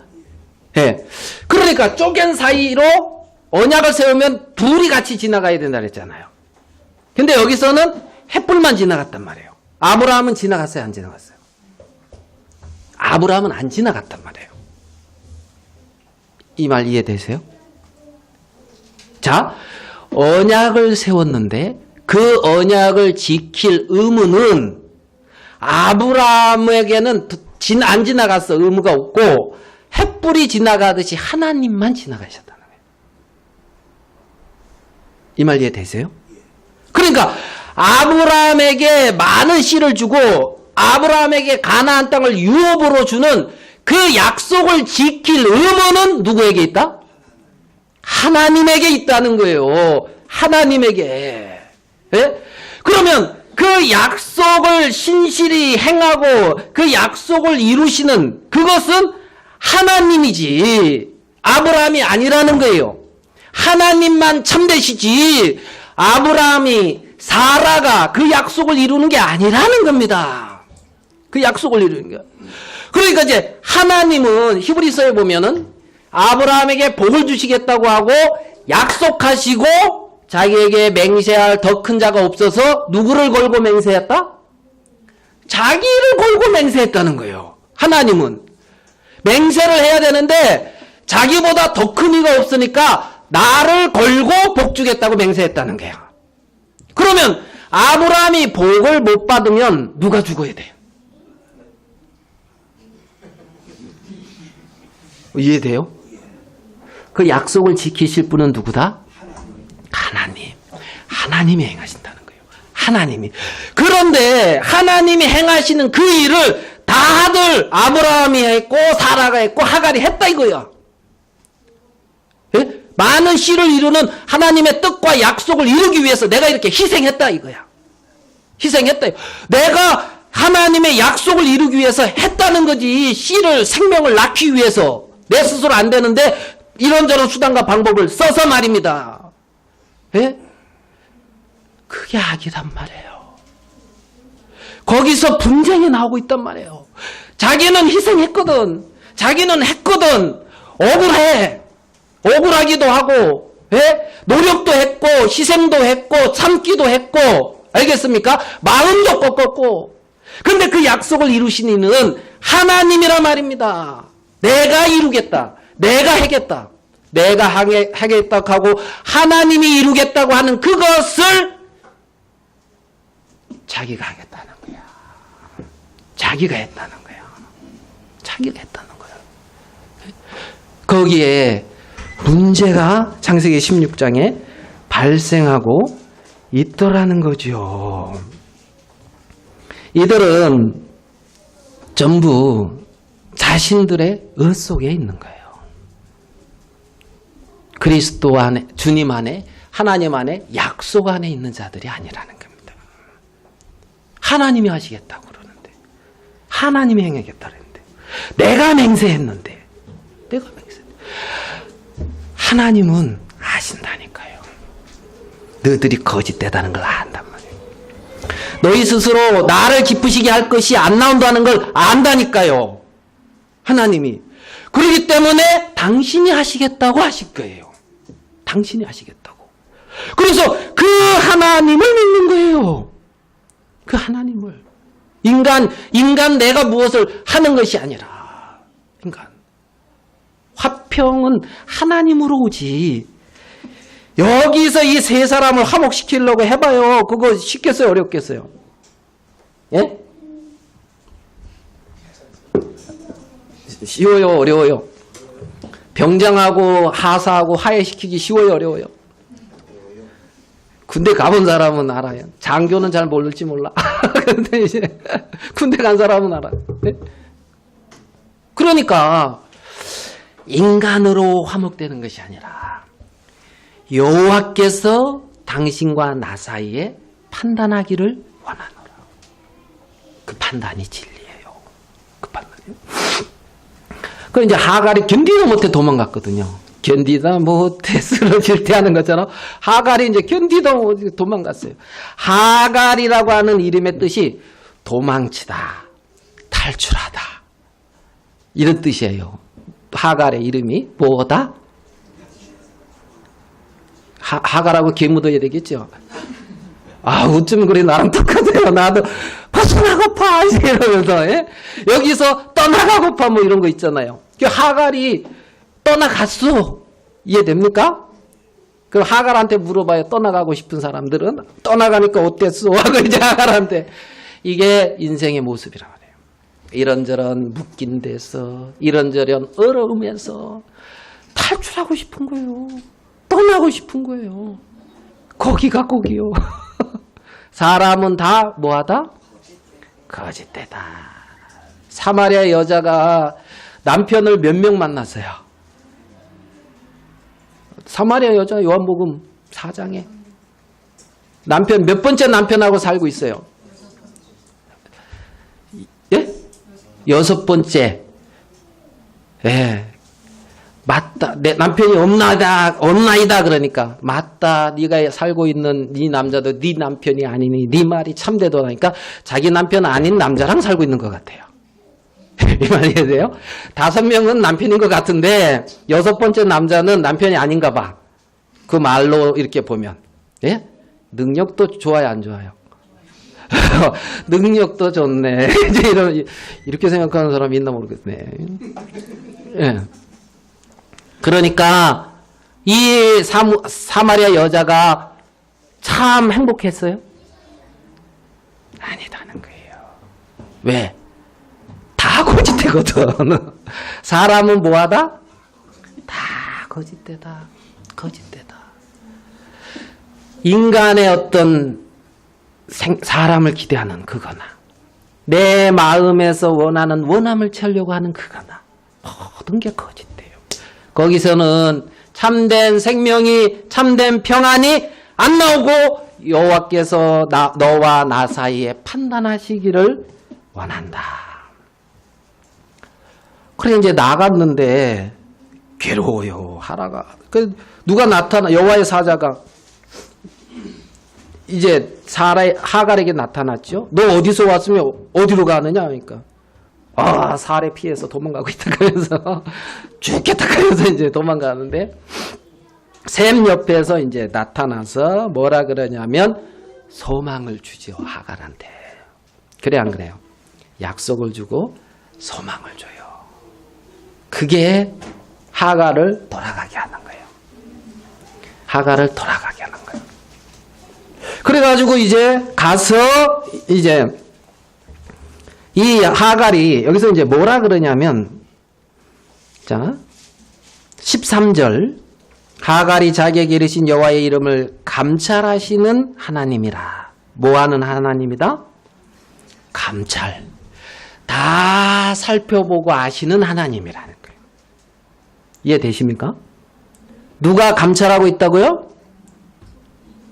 예. 네. 그러니까 쪼갠 사이로 언약을 세우면 둘이 같이 지나가야 된다 그랬잖아요. 근데 여기서는 햇불만 지나갔단 말이에요. 아브라함은 지나갔어요, 안 지나갔어요? 아브라함은 안 지나갔단 말이에요. 이 말 이해되세요? 자, 언약을 세웠는데 그 언약을 지킬 의무는 아브라함에게는 안 지나갔어. 의무가 없고 햇불이 지나가듯이 하나님만 지나가셨다는 거예요. 이 말 이해되세요? 그러니까 아브라함에게 많은 씨를 주고 아브라함에게 가나안 땅을 유업으로 주는 그 약속을 지킬 의무는 누구에게 있다? 하나님에게 있다는 거예요. 하나님에게. 예? 그러면 그 약속을 신실히 행하고 그 약속을 이루시는 그것은 하나님이지 아브라함이 아니라는 거예요. 하나님만 참되시지 아브라함이 사라가 그 약속을 이루는 게 아니라는 겁니다. 그 약속을 이루는 게. 그러니까 이제 하나님은 히브리서에 보면은 아브라함에게 복을 주시겠다고 하고 약속하시고 자기에게 맹세할 더 큰 자가 없어서 누구를 걸고 맹세했다? 자기를 걸고 맹세했다는 거예요. 하나님은 맹세를 해야 되는데 자기보다 더 큰 이가 없으니까 나를 걸고 복 주겠다고 맹세했다는 거예요. 그러면 아브라함이 복을 못 받으면 누가 죽어야 돼요? 이해돼요? 그 약속을 지키실 분은 누구다? 하나님. 하나님이 행하신다는 거예요. 하나님이. 그런데 하나님이 행하시는 그 일을 다들 아브라함이 했고 사라가 했고 하갈이 했다 이거야. 예? 많은 씨를 이루는 하나님의 뜻과 약속을 이루기 위해서 내가 이렇게 희생했다 이거야. 희생했다. 내가 하나님의 약속을 이루기 위해서 했다는 거지. 씨를 생명을 낳기 위해서 내 스스로 안 되는데 이런저런 수단과 방법을 써서 말입니다. 예? 그게 악이란 말이에요. 거기서 분쟁이 나오고 있단 말이에요. 자기는 희생했거든. 자기는 했거든. 억울해. 억울하기도 하고, 예? 노력도 했고, 희생도 했고, 참기도 했고, 알겠습니까? 마음도 꺾었고. 근데 그 약속을 이루신 이는 하나님이란 말입니다. 내가 이루겠다. 내가 하겠다. 내가 하겠다고 하고 하나님이 이루겠다고 하는 그것을 자기가 하겠다는 거야. 자기가 했다는 거야. 자기가 했다는 거야. 거기에 문제가 창세기 16장에 발생하고 있더라는 거죠. 이들은 전부 자신들의 의 속에 있는 거예요. 그리스도 안에, 주님 안에, 하나님 안에, 약속 안에 있는 자들이 아니라는 겁니다. 하나님이 하시겠다고 그러는데, 하나님이 행하겠다 그러는데, 내가 맹세했는데, 하나님은 아신다니까요. 너희들이 거짓되다는 걸 안단 말이에요. 너희 스스로 나를 기쁘시게 할 것이 안 나온다는 걸 안다니까요. 하나님이. 그렇기 때문에 당신이 하시겠다고 하실 거예요. 당신이 하시겠다고. 그래서 그 하나님을 믿는 거예요. 그 하나님을. 인간 내가 무엇을 하는 것이 아니라, 인간. 화평은 하나님으로 오지. 여기서 이 세 사람을 화목시키려고 해봐요. 그거 쉽겠어요? 어렵겠어요? 예? 쉬워요? 어려워요? 병장하고 하사하고 화해시키기 쉬워요? 어려워요? 군대 가본 사람은 알아요. 장교는 잘 모를지 몰라. 근데 이제 군대 간 사람은 알아요. 네? 그러니까 인간으로 화목되는 것이 아니라 여호와께서 당신과 나 사이에 판단하기를 원하노라. 그 판단이 진리예요. 그 판단이요. 그 이제 하갈이 견디도 못해 도망갔거든요. 견디다 못해 쓰러질 때 하는 것처럼 하갈이 이제 견디도 못해 도망갔어요. 하갈이라고 하는 이름의 뜻이 도망치다, 탈출하다 이런 뜻이에요. 하갈의 이름이 뭐다? 하갈하고 개 묻어야 되겠죠. 아, 어쩌면 그래 나랑 똑같아요. 나도 벗어나고파 이러면서 예? 여기서 떠나가고파 뭐 이런 거 있잖아요. 그 하갈이 떠나갔어. 이해됩니까? 그 하갈한테 물어봐요. 떠나가고 싶은 사람들은 떠나가니까 어땠어? 하고 이제 하갈한테 이게 인생의 모습이라고 해요. 이런저런 묶인 데서 이런저런 어려움에서 탈출하고 싶은 거예요. 떠나고 싶은 거예요. 거기가 거기요. 사람은 다 뭐하다? 거짓되다. 사마리아 여자가 남편을 몇 명 만났어요? 사마리아 여자 요한복음 4장에 남편 몇 번째 남편하고 살고 있어요? 예? 6번째. 예. 맞다. 내 남편이 없나이다 그러니까 맞다. 네가 살고 있는 네 남자도 네 남편이 아니니 네 말이 참되더라니까 자기 남편 아닌 남자랑 살고 있는 것 같아요. 이 말이 돼요? 5명은 남편인 것 같은데 6번째 남자는 남편이 아닌가 봐. 그 말로 이렇게 보면. 예? 능력도 좋아요, 안 좋아요? 능력도 좋네. 이제 이렇게 생각하는 사람이 있나 모르겠네. 예. 그러니까 이 사마리아 여자가 참 행복했어요? 아니다는 거예요. 왜? 다 거짓되거든. 사람은 뭐하다? 다 거짓되다. 거짓되다. 인간의 어떤 사람을 기대하는 그거나 내 마음에서 원하는 원함을 채우려고 하는 그거나 모든 게 거짓돼요. 거기서는 참된 생명이 참된 평안이 안 나오고 여호와께서 너와 나 사이에 판단하시기를 원한다. 그래 이제 나갔는데 괴로워요. 하라가. 누가 나타나? 여호와의 사자가 이제 하갈에게 나타났죠. 너 어디서 왔으면 어디로 가느냐 하니까 살에 피해서 도망가고 있다 그래서 죽겠다 그래서 이제 도망가는데 샘 옆에서 이제 나타나서 뭐라 그러냐면 소망을 주죠. 하갈한테. 그래 안 그래요? 약속을 주고 소망을 줘요. 그게 하갈을 돌아가게 하는 거예요. 하갈을 돌아가게 하는 거예요. 그래가지고 이제 가서 이제 이 하갈이 여기서 이제 뭐라 그러냐면, 자 13절, 하갈이 자기에게 이르신 여호와의 이름을 감찰하시는 하나님이라. 뭐하는 하나님이다? 감찰. 다 살펴보고 아시는 하나님이라는 거예요. 이해되십니까? 누가 감찰하고 있다고요?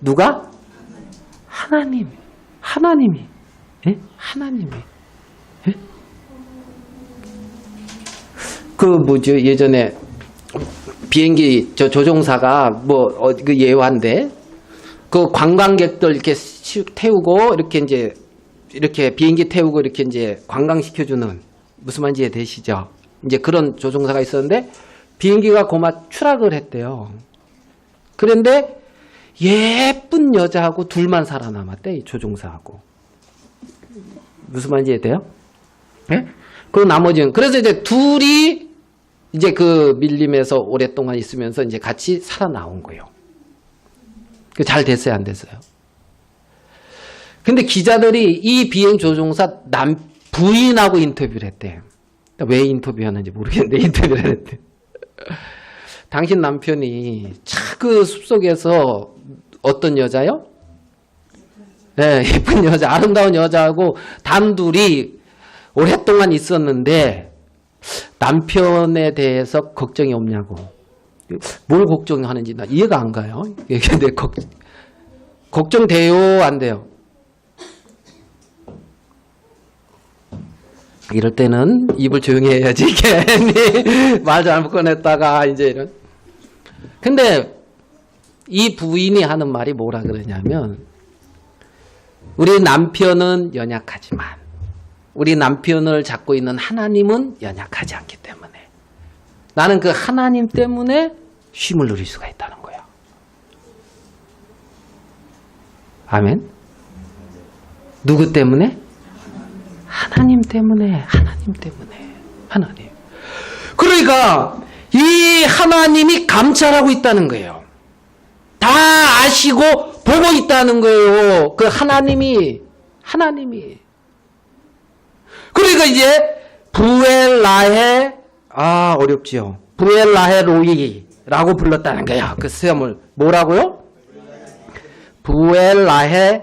누가? 하나님. 하나님이. 예? 하나님이. 예? 예전에 비행기 조종사가 그 예화인데, 그 관광객들 이렇게 태우고 이렇게 비행기 태우고 이렇게 이제 관광시켜주는, 무슨 말인지 이해되시죠? 이제 그런 조종사가 있었는데 비행기가 고마 추락을 했대요. 그런데 예쁜 여자하고 둘만 살아남았대, 이 조종사하고. 무슨 말인지 이해돼요? 네? 그 나머지는, 그래서 이제 둘이 이제 그 밀림에서 오랫동안 있으면서 이제 같이 살아나온 거예요. 잘 됐어요, 안 됐어요? 근데 기자들이 이 비행 조종사 부인하고 인터뷰를 했대. 왜 인터뷰하는지 모르겠는데 인터뷰를 했대. 당신 남편이 그 숲속에서 어떤 여자요? 네, 예쁜 여자, 아름다운 여자하고 단둘이 오랫동안 있었는데 남편에 대해서 걱정이 없냐고. 뭘 걱정하는지 나 이해가 안 가요. 근데 걱정돼요, 안 돼요? 이럴 때는 입을 조용히 해야지. 괜히 말 잘못 꺼냈다가 이제 이런. 근데 이 부인이 하는 말이 뭐라 그러냐면, 우리 남편은 연약하지만 우리 남편을 잡고 있는 하나님은 연약하지 않기 때문에 나는 그 하나님 때문에 쉼을 누릴 수가 있다는 거야. 아멘. 누구 때문에? 하나님 때문에. 하나님 때문에. 하나님. 그러니까 이 하나님이 감찰하고 있다는 거예요. 다 아시고 보고 있다는 거예요. 그 하나님이. 그러니까 이제 부엘라헤, 어렵지요. 부엘라헤 로이라고 불렀다는 거야. 그 시험을 뭐라고요? 부엘라헤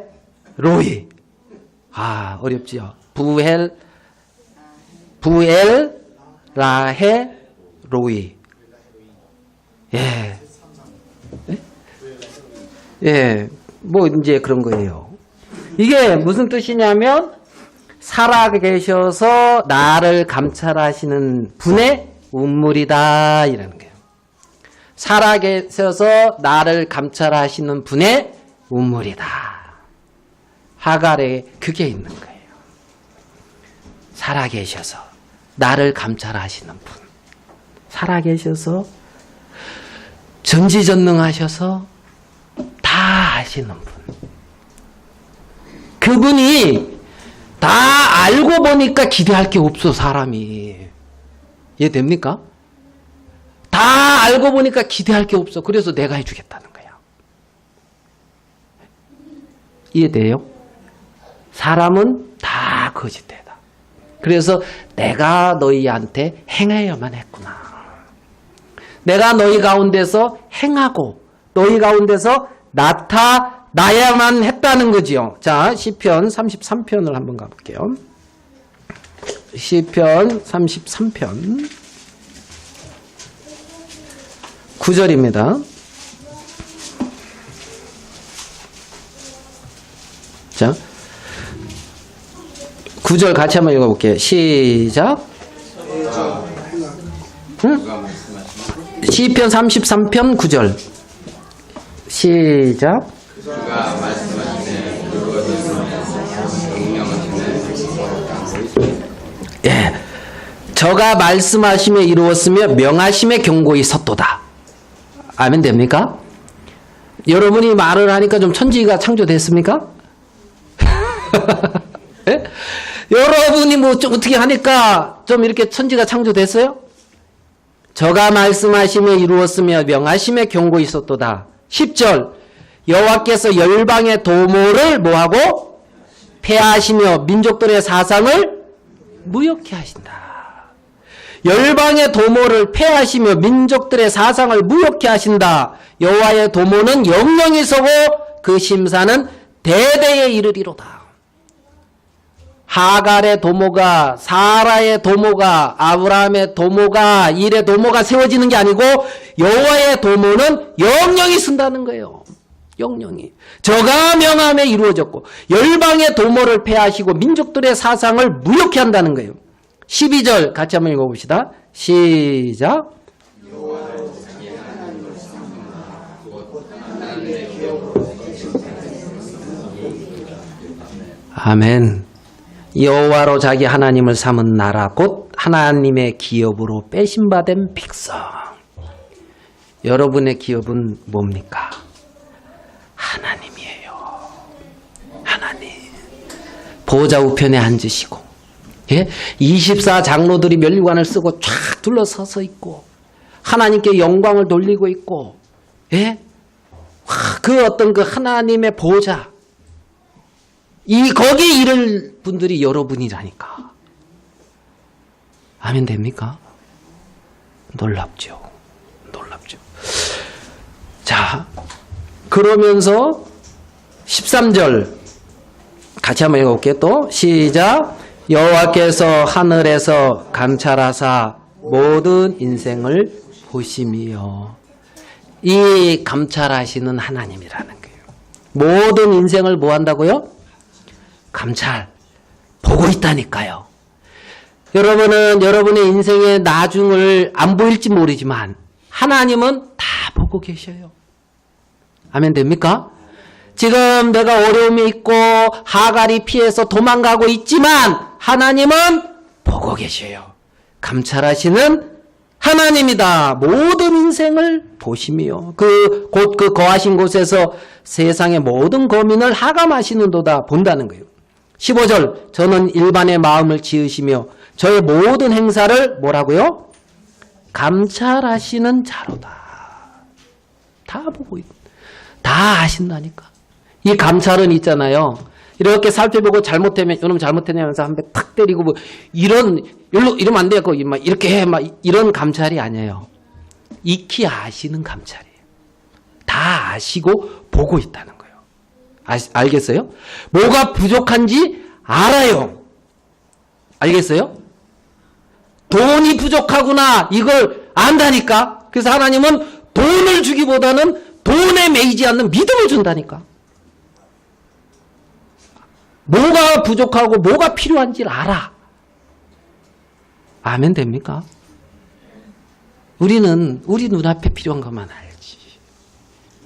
로이. 어렵지요. 부엘라헤 로이. 예. 예. 뭐 이제 그런 거예요. 이게 무슨 뜻이냐면, 살아계셔서 나를 감찰하시는 분의 운물이다, 이라는 거예요. 살아계셔서 나를 감찰하시는 분의 운물이다. 하갈에 그게 있는 거예요. 살아계셔서 나를 감찰하시는 분. 살아계셔서 전지전능하셔서 다 아시는 분. 그분이 다 알고 보니까 기대할 게 없어, 사람이. 이해됩니까? 다 알고 보니까 기대할 게 없어. 그래서 내가 해주겠다는 거야. 이해돼요? 사람은 다 거짓되다. 그래서 내가 너희한테 행하여야만 했구나. 내가 너희 가운데서 행하고 너희 가운데서 나타나야만 했다는 거지요. 자, 시편 33편을 한번 가볼게요. 시편 33편 9절입니다. 자, 9절 같이 한번 읽어볼게요. 시작. 응? 시편 33편 9절 시작. 예, 저가 말씀하심에 이루었으며 명하심에 경고히 섰도다. 아멘 됩니까? 여러분이 말을 하니까 좀 천지가 창조됐습니까? 예? 여러분이 뭐 좀 어떻게 하니까 좀 이렇게 천지가 창조됐어요? 저가 말씀하심에 이루었으며 명하심에 경고히 섰도다. 10절 여호와께서 열방의 도모를 뭐하고? 폐하시며 민족들의 사상을 무효케 하신다. 열방의 도모를 폐하시며 민족들의 사상을 무효케 하신다. 여호와의 도모는 영영이 서고 그 심사는 대대에 이르리로다. 하갈의 도모가, 사라의 도모가, 아브라함의 도모가, 일의 도모가 세워지는 게 아니고 여호와의 도모는 영영이 쓴다는 거예요. 영영이. 저가 명함에 이루어졌고 열방의 도모를 폐하시고 민족들의 사상을 무효케 한다는 거예요. 12절 같이 한번 읽어봅시다. 시작. 아멘. 여호와로 자기 하나님을 삼은 나라 곧 하나님의 기업으로 빼심받은 백성. 여러분의 기업은 뭡니까? 하나님이에요. 하나님. 보좌 우편에 앉으시고 24장로들이 면류관을 쓰고 쫙 둘러서서 있고 하나님께 영광을 돌리고 있고 그 어떤 그 하나님의 보좌 거기에 이를 분들이 여러분이라니까. 아멘 됩니까? 놀랍죠. 놀랍죠. 자, 그러면서 13절 같이 한번 읽어볼게요. 또 시작. 여호와께서 하늘에서 감찰하사 모든 인생을 보심이요. 이 감찰하시는 하나님이라는 거예요. 모든 인생을 뭐 한다고요? 감찰. 보고 있다니까요. 여러분은 여러분의 인생의 나중을 안 보일지 모르지만 하나님은 다 보고 계셔요. 아멘 됩니까? 지금 내가 어려움이 있고 하갈이 피해서 도망가고 있지만 하나님은 보고 계셔요. 감찰하시는 하나님이다. 모든 인생을 보심이요. 곧 그 거하신 곳에서 세상의 모든 고민을 하감하시는도다 본다는 거예요. 15절 저는 일반의 마음을 지으시며 저의 모든 행사를 뭐라고요? 감찰하시는 자로다. 다 보고 다 아신다니까. 이 감찰은 있잖아요. 이렇게 살펴보고 잘못하면 이놈 잘못했냐면서 한 배 탁 때리고 뭐 이러면 안 돼요. 이렇게 해. 이런 감찰이 아니에요. 익히 아시는 감찰이에요. 다 아시고 보고 있다는 거예요. 알겠어요? 뭐가 부족한지 알아요. 알겠어요? 돈이 부족하구나 이걸 안다니까. 그래서 하나님은 돈을 주기보다는 돈에 매이지 않는 믿음을 준다니까. 뭐가 부족하고 뭐가 필요한지를 알아. 아멘 됩니까? 우리는 우리 눈앞에 필요한 것만 알지.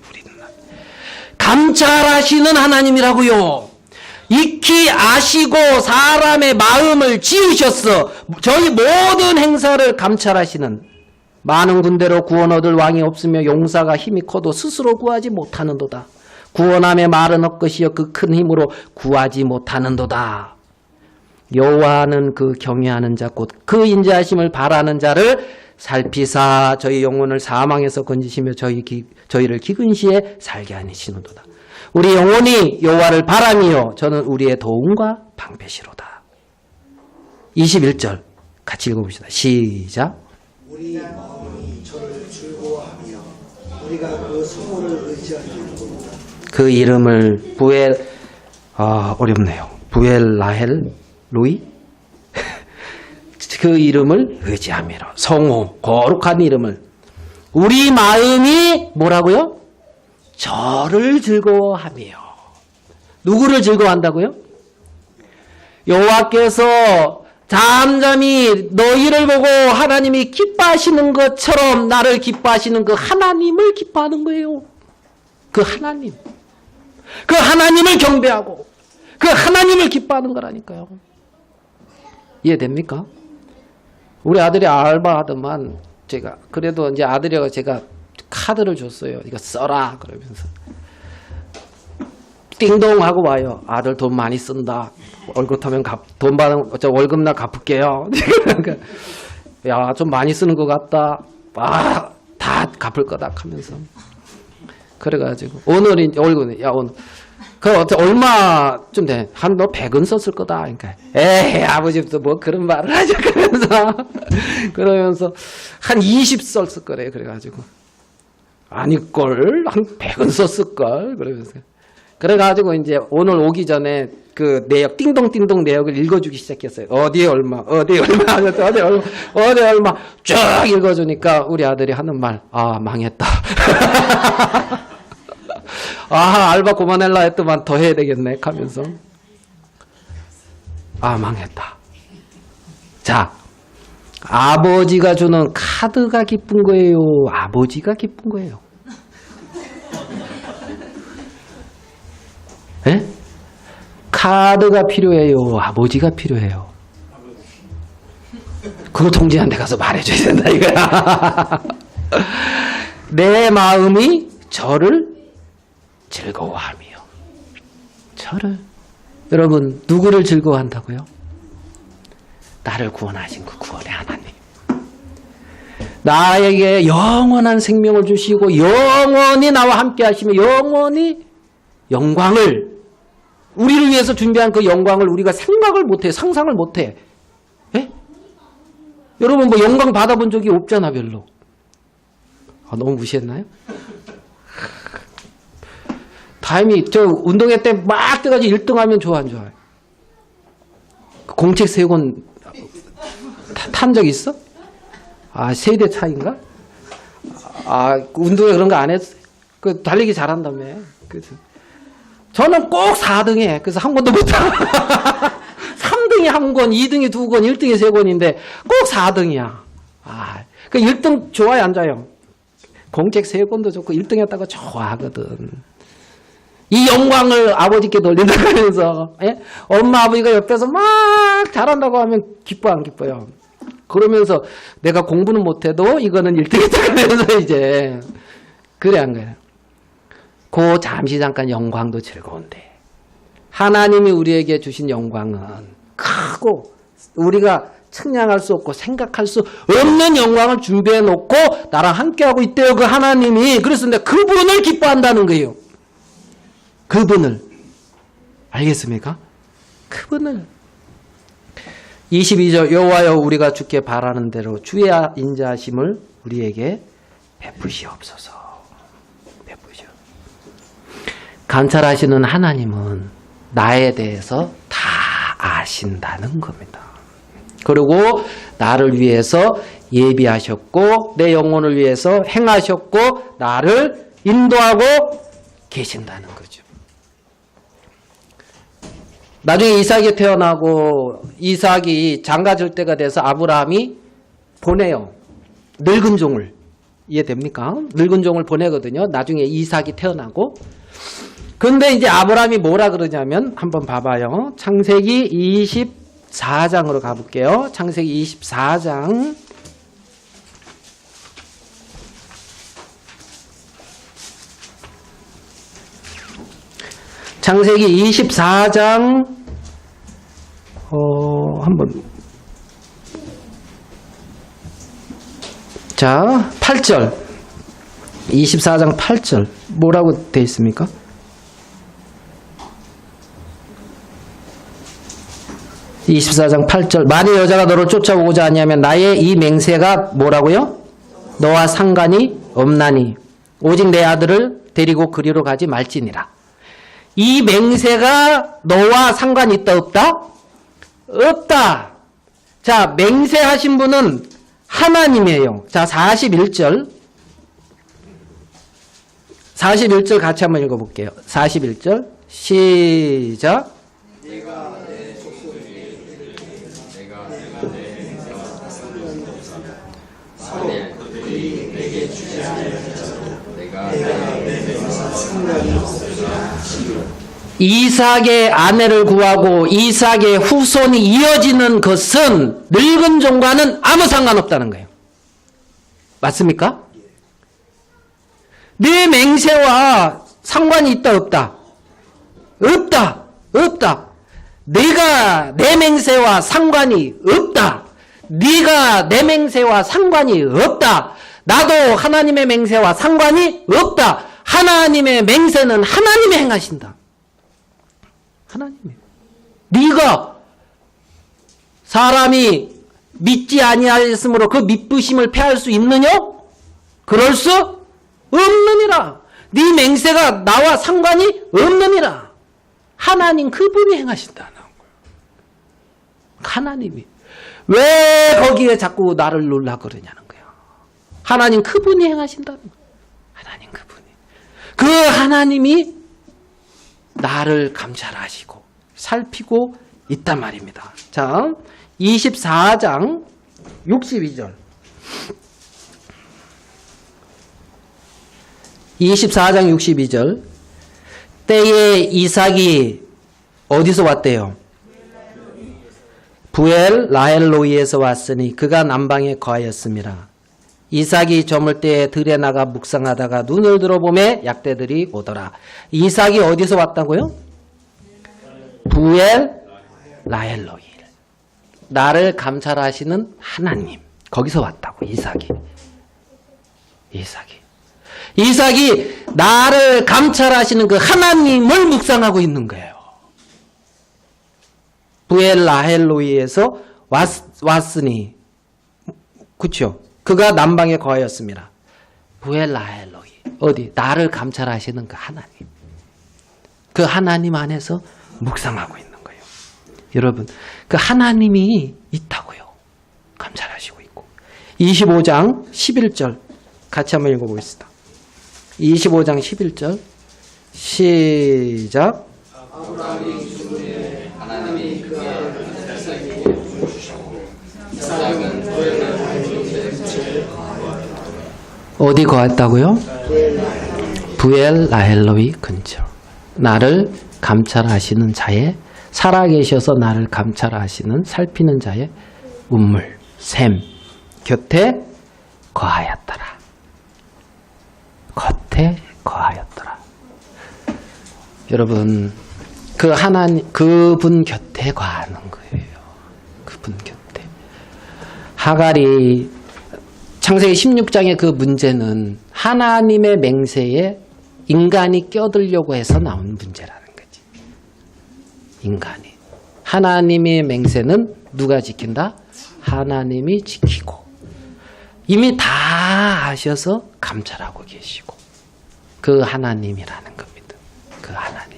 우리 눈앞에. 감찰하시는 하나님이라고요. 익히 아시고 사람의 마음을 지으셨어. 저희 모든 행사를 감찰하시는. 많은 군대로 구원 얻을 왕이 없으며 용사가 힘이 커도 스스로 구하지 못하는도다. 구원함의 말은 엇것이여 그 큰 힘으로 구하지 못하는도다. 여호와는 그 경외하는 자 곧 그 인자하심을 바라는 자를 살피사 저희 영혼을 사망에서 건지시며 저희를 기근 시에 살게 하시는도다. 우리 영혼이 여호와를 바라미요 저는 우리의 도움과 방패시로다. 21절 같이 읽어봅시다. 시작. 우리 마음이 저를 즐거워하며 우리가 그 성호를 의지하는 그 이름을 어렵네요. 부엘 라헬 루이 그 이름을 의지함이라. 성호 거룩한 이름을. 우리 마음이 뭐라고요? 저를 즐거워하며. 누구를 즐거워한다고요? 여호와께서 잠잠히 너희를 보고 하나님이 기뻐하시는 것처럼 나를 기뻐하시는 그 하나님을 기뻐하는 거예요. 그 하나님. 그 하나님을 경배하고 그 하나님을 기뻐하는 거라니까요. 이해됩니까? 우리 아들이 알바하더만 제가 그래도 이제 아들이가 제가 카드를 줬어요. 이거 써라 그러면서 띵동 하고 와요. 아들 돈 많이 쓴다. 월급 타면 돈 받은 월급 날 갚을게요. 야, 좀 많이 쓰는 것 같다. 다 갚을 거다 하면서. 그래가지고 오늘 월급은 오늘 얼마쯤 돼? 한 너 100은 썼을 거다. 그러니까, 에이, 아버지도 뭐 그런 말을 하죠. 그러면서, 한 20 썼을 거래. 그래가지고. 아닐걸? 한 100은 썼을걸? 그러면서. 그래가지고 이제 오늘 오기 전에 그 내역, 띵동띵동 내역을 읽어주기 시작했어요. 어디에 얼마, 어디에 얼마, 어디에 얼마, 어디에 얼마 쫙 읽어주니까 우리 아들이 하는 말, 아, 망했다. 아, 알바 그만할라 했더만 더 해야 되겠네 하면서. 아, 망했다. 자, 아버지가 주는 카드가 기쁜 거예요? 아버지가 기쁜 거예요? 예? 카드가 필요해요? 아버지가 필요해요? 그거 통지한테 가서 말해줘야 된다 이거야. 내 마음이 저를 즐거워하며. 저를. 여러분, 누구를 즐거워한다고요? 나를 구원하신 그 구원의 하나님. 나에게 영원한 생명을 주시고 영원히 나와 함께 하시며 영원히 영광을, 우리를 위해서 준비한 그 영광을 우리가 생각을 못해, 상상을 못해. 예? 여러분 뭐 영광 받아본 적이 없잖아 별로. 아, 너무 무시했나요? 다임이 저 운동회 때 막 떠가지고 1등하면 좋아 안 좋아요? 공책 3권 탄 적 있어? 아, 세대 차인가? 아, 운동회 그런 거 안 했어? 그 달리기 잘한다며. 그래서 저는 꼭 4등해. 그래서 한 권도 못 타. 3등이 1권, 2등이 2권, 1등이 3권인데 꼭 4등이야. 아, 그 1등 좋아요, 안 좋아요? 공책 3권도 좋고 1등 했다고 좋아하거든. 이 영광을 아버지께 돌린다고 하면서, 예? 엄마, 아버지가 옆에서 막 잘한다고 하면 기뻐, 안 기뻐요? 그러면서 내가 공부는 못해도 이거는 1등 했다고 하면서 이제, 그래, 안 그래요? 그 잠시 잠깐 영광도 즐거운데, 하나님이 우리에게 주신 영광은 크고, 우리가 측량할 수 없고 생각할 수 없는 영광을 준비해 놓고 나랑 함께하고 있대요, 그 하나님이. 그래서 내가 그분을 기뻐한다는 거예요. 그분을. 알겠습니까? 그분을. 22절, 여호와여 우리가 주께 바라는 대로 주의 인자하심을 우리에게 베푸시옵소서. 베푸시오. 감찰하시는 하나님은 나에 대해서 다 아신다는 겁니다. 그리고 나를 위해서 예비하셨고 내 영혼을 위해서 행하셨고 나를 인도하고 계신다는 거죠. 나중에 이삭이 태어나고 이삭이 장가질 때가 돼서 아브라함이 보내요. 늙은 종을. 이해됩니까? 늙은 종을 보내거든요. 나중에 이삭이 태어나고. 근데 이제 아브라함이 뭐라 그러냐면 한번 봐봐요. 창세기 24장으로 가볼게요. 창세기 24장. 창세기 24장 한번 자 8절 24장 8절 뭐라고 되어 있습니까? (24장 8절) 만일 여자가 너를 쫓아오고자 하냐면 나의 이 맹세가 뭐라고요? 너와 상관이 없나니 오직 내 아들을 데리고 그리로 가지 말지니라. 이 맹세가 너와 상관이 있다 없다? 없다. 자, 맹세하신 분은 하나님이에요. 자, 41절 41절 같이 한번 읽어볼게요. 41절 시작. 이삭의 아내를 구하고 이삭의 후손이 이어지는 것은 늙은 종과는 아무 상관없다는 거예요. 맞습니까? 내 맹세와 상관이 있다 없다? 없다. 없다. 내가 내 맹세와 상관이 없다. 네가 내 맹세와 상관이 없다. 나도 하나님의 맹세와 상관이 없다. 하나님의 맹세는 하나님이 행하신다. 하나님이에요. 네가 사람이 믿지 아니하였으므로 그 믿부심을 패할 수 있느냐? 그럴 수 없느니라. 네 맹세가 나와 상관이 없느니라. 하나님 그분이 행하신다는 거예요. 하나님이. 왜 거기에 자꾸 나를 놀라 그러냐는 거예요. 하나님 그분이 행하신다는 거예요. 하나님 그분이. 그 하나님이 나를 감찰하시고 살피고 있단 말입니다. 자, 24장 62절. 24장 62절. 때에 이삭이 어디서 왔대요? 부엘 라헬로이에서 왔으니 그가 남방에 거하였습니다. 이삭이 저물 때에 들에 나가 묵상하다가 눈을 들어보매 약대들이 오더라. 이삭이 어디서 왔다고요? 부엘 라헬로이. 나를 감찰하시는 하나님. 거기서 왔다고. 이삭이 나를 감찰하시는 그 하나님을 묵상하고 있는 거예요. 부엘 라헬로이에서 왔으니, 그렇죠? 그가 남방에 거하였습니다. 부엘 라헬로이. 어디? 나를 감찰하시는 그 하나님. 그 하나님 안에서 묵상하고 있는 거예요. 여러분, 그 하나님이 있다고요. 감찰하시고 있고. 25장 11절 같이 한번 읽어보겠습니다. 25장 11절 시작. 하나님이 그의 살살기에 눈을 주셨고 이삭은 어디 거했다고요? 부엘 라헬로이 근처. 나를 감찰하시는 자의, 살아계셔서 나를 감찰하시는, 살피는 자의 운물, 샘 곁에 거하였더라. 겉에 거하였더라. 여러분, 그 하나님, 그분 곁에 거하는 거예요. 그분 곁에. 하갈이 창세기 16장의 그 문제는 하나님의 맹세에 인간이 껴들려고 해서 나온 문제라는 거지. 인간이. 하나님의 맹세는 누가 지킨다? 하나님이 지키고. 이미 다 하셔서 감찰하고 계시고. 그 하나님이라는 겁니다. 그 하나님.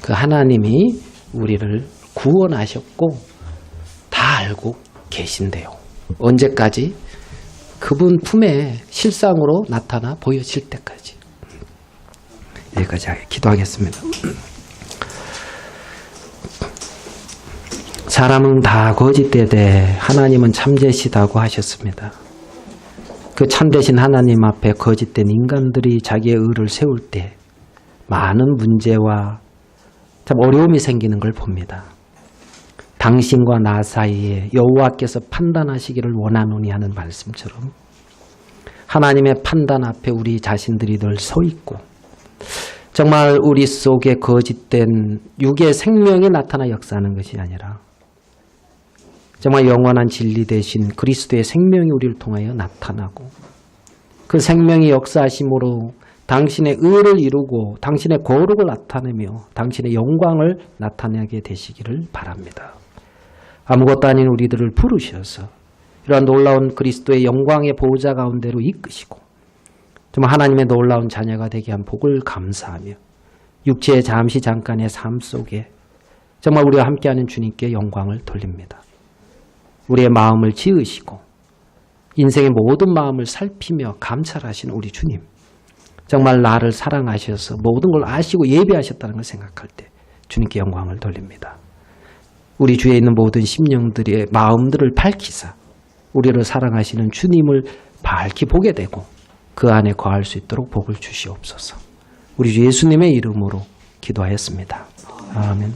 그 하나님이 우리를 구원하셨고 다 알고 계신대요. 언제까지? 그분 품에 실상으로 나타나 보여질 때까지. 여기까지 기도하겠습니다. 사람은 다 거짓되되 하나님은 참되시다고 하셨습니다. 그 참되신 하나님 앞에 거짓된 인간들이 자기의 의를 세울 때 많은 문제와 참 어려움이 생기는 걸 봅니다. 당신과 나 사이에 여호와께서 판단하시기를 원하노니 하는 말씀처럼 하나님의 판단 앞에 우리 자신들이 늘 서 있고 정말 우리 속에 거짓된 육의 생명이 나타나 역사하는 것이 아니라 정말 영원한 진리 대신 그리스도의 생명이 우리를 통하여 나타나고 그 생명이 역사하심으로 당신의 의를 이루고 당신의 거룩을 나타내며 당신의 영광을 나타내게 되시기를 바랍니다. 아무것도 아닌 우리들을 부르셔서 이러한 놀라운 그리스도의 영광의 보호자 가운데로 이끄시고 정말 하나님의 놀라운 자녀가 되게 한 복을 감사하며 육체의 잠시 잠깐의 삶 속에 정말 우리와 함께하는 주님께 영광을 돌립니다. 우리의 마음을 지으시고 인생의 모든 마음을 살피며 감찰하시는 우리 주님, 정말 나를 사랑하셔서 모든 걸 아시고 예비하셨다는 걸 생각할 때 주님께 영광을 돌립니다. 우리 주위에 있는 모든 심령들의 마음들을 밝히사 우리를 사랑하시는 주님을 밝히 보게 되고 그 안에 거할 수 있도록 복을 주시옵소서. 우리 주 예수님의 이름으로 기도하였습니다. 아멘.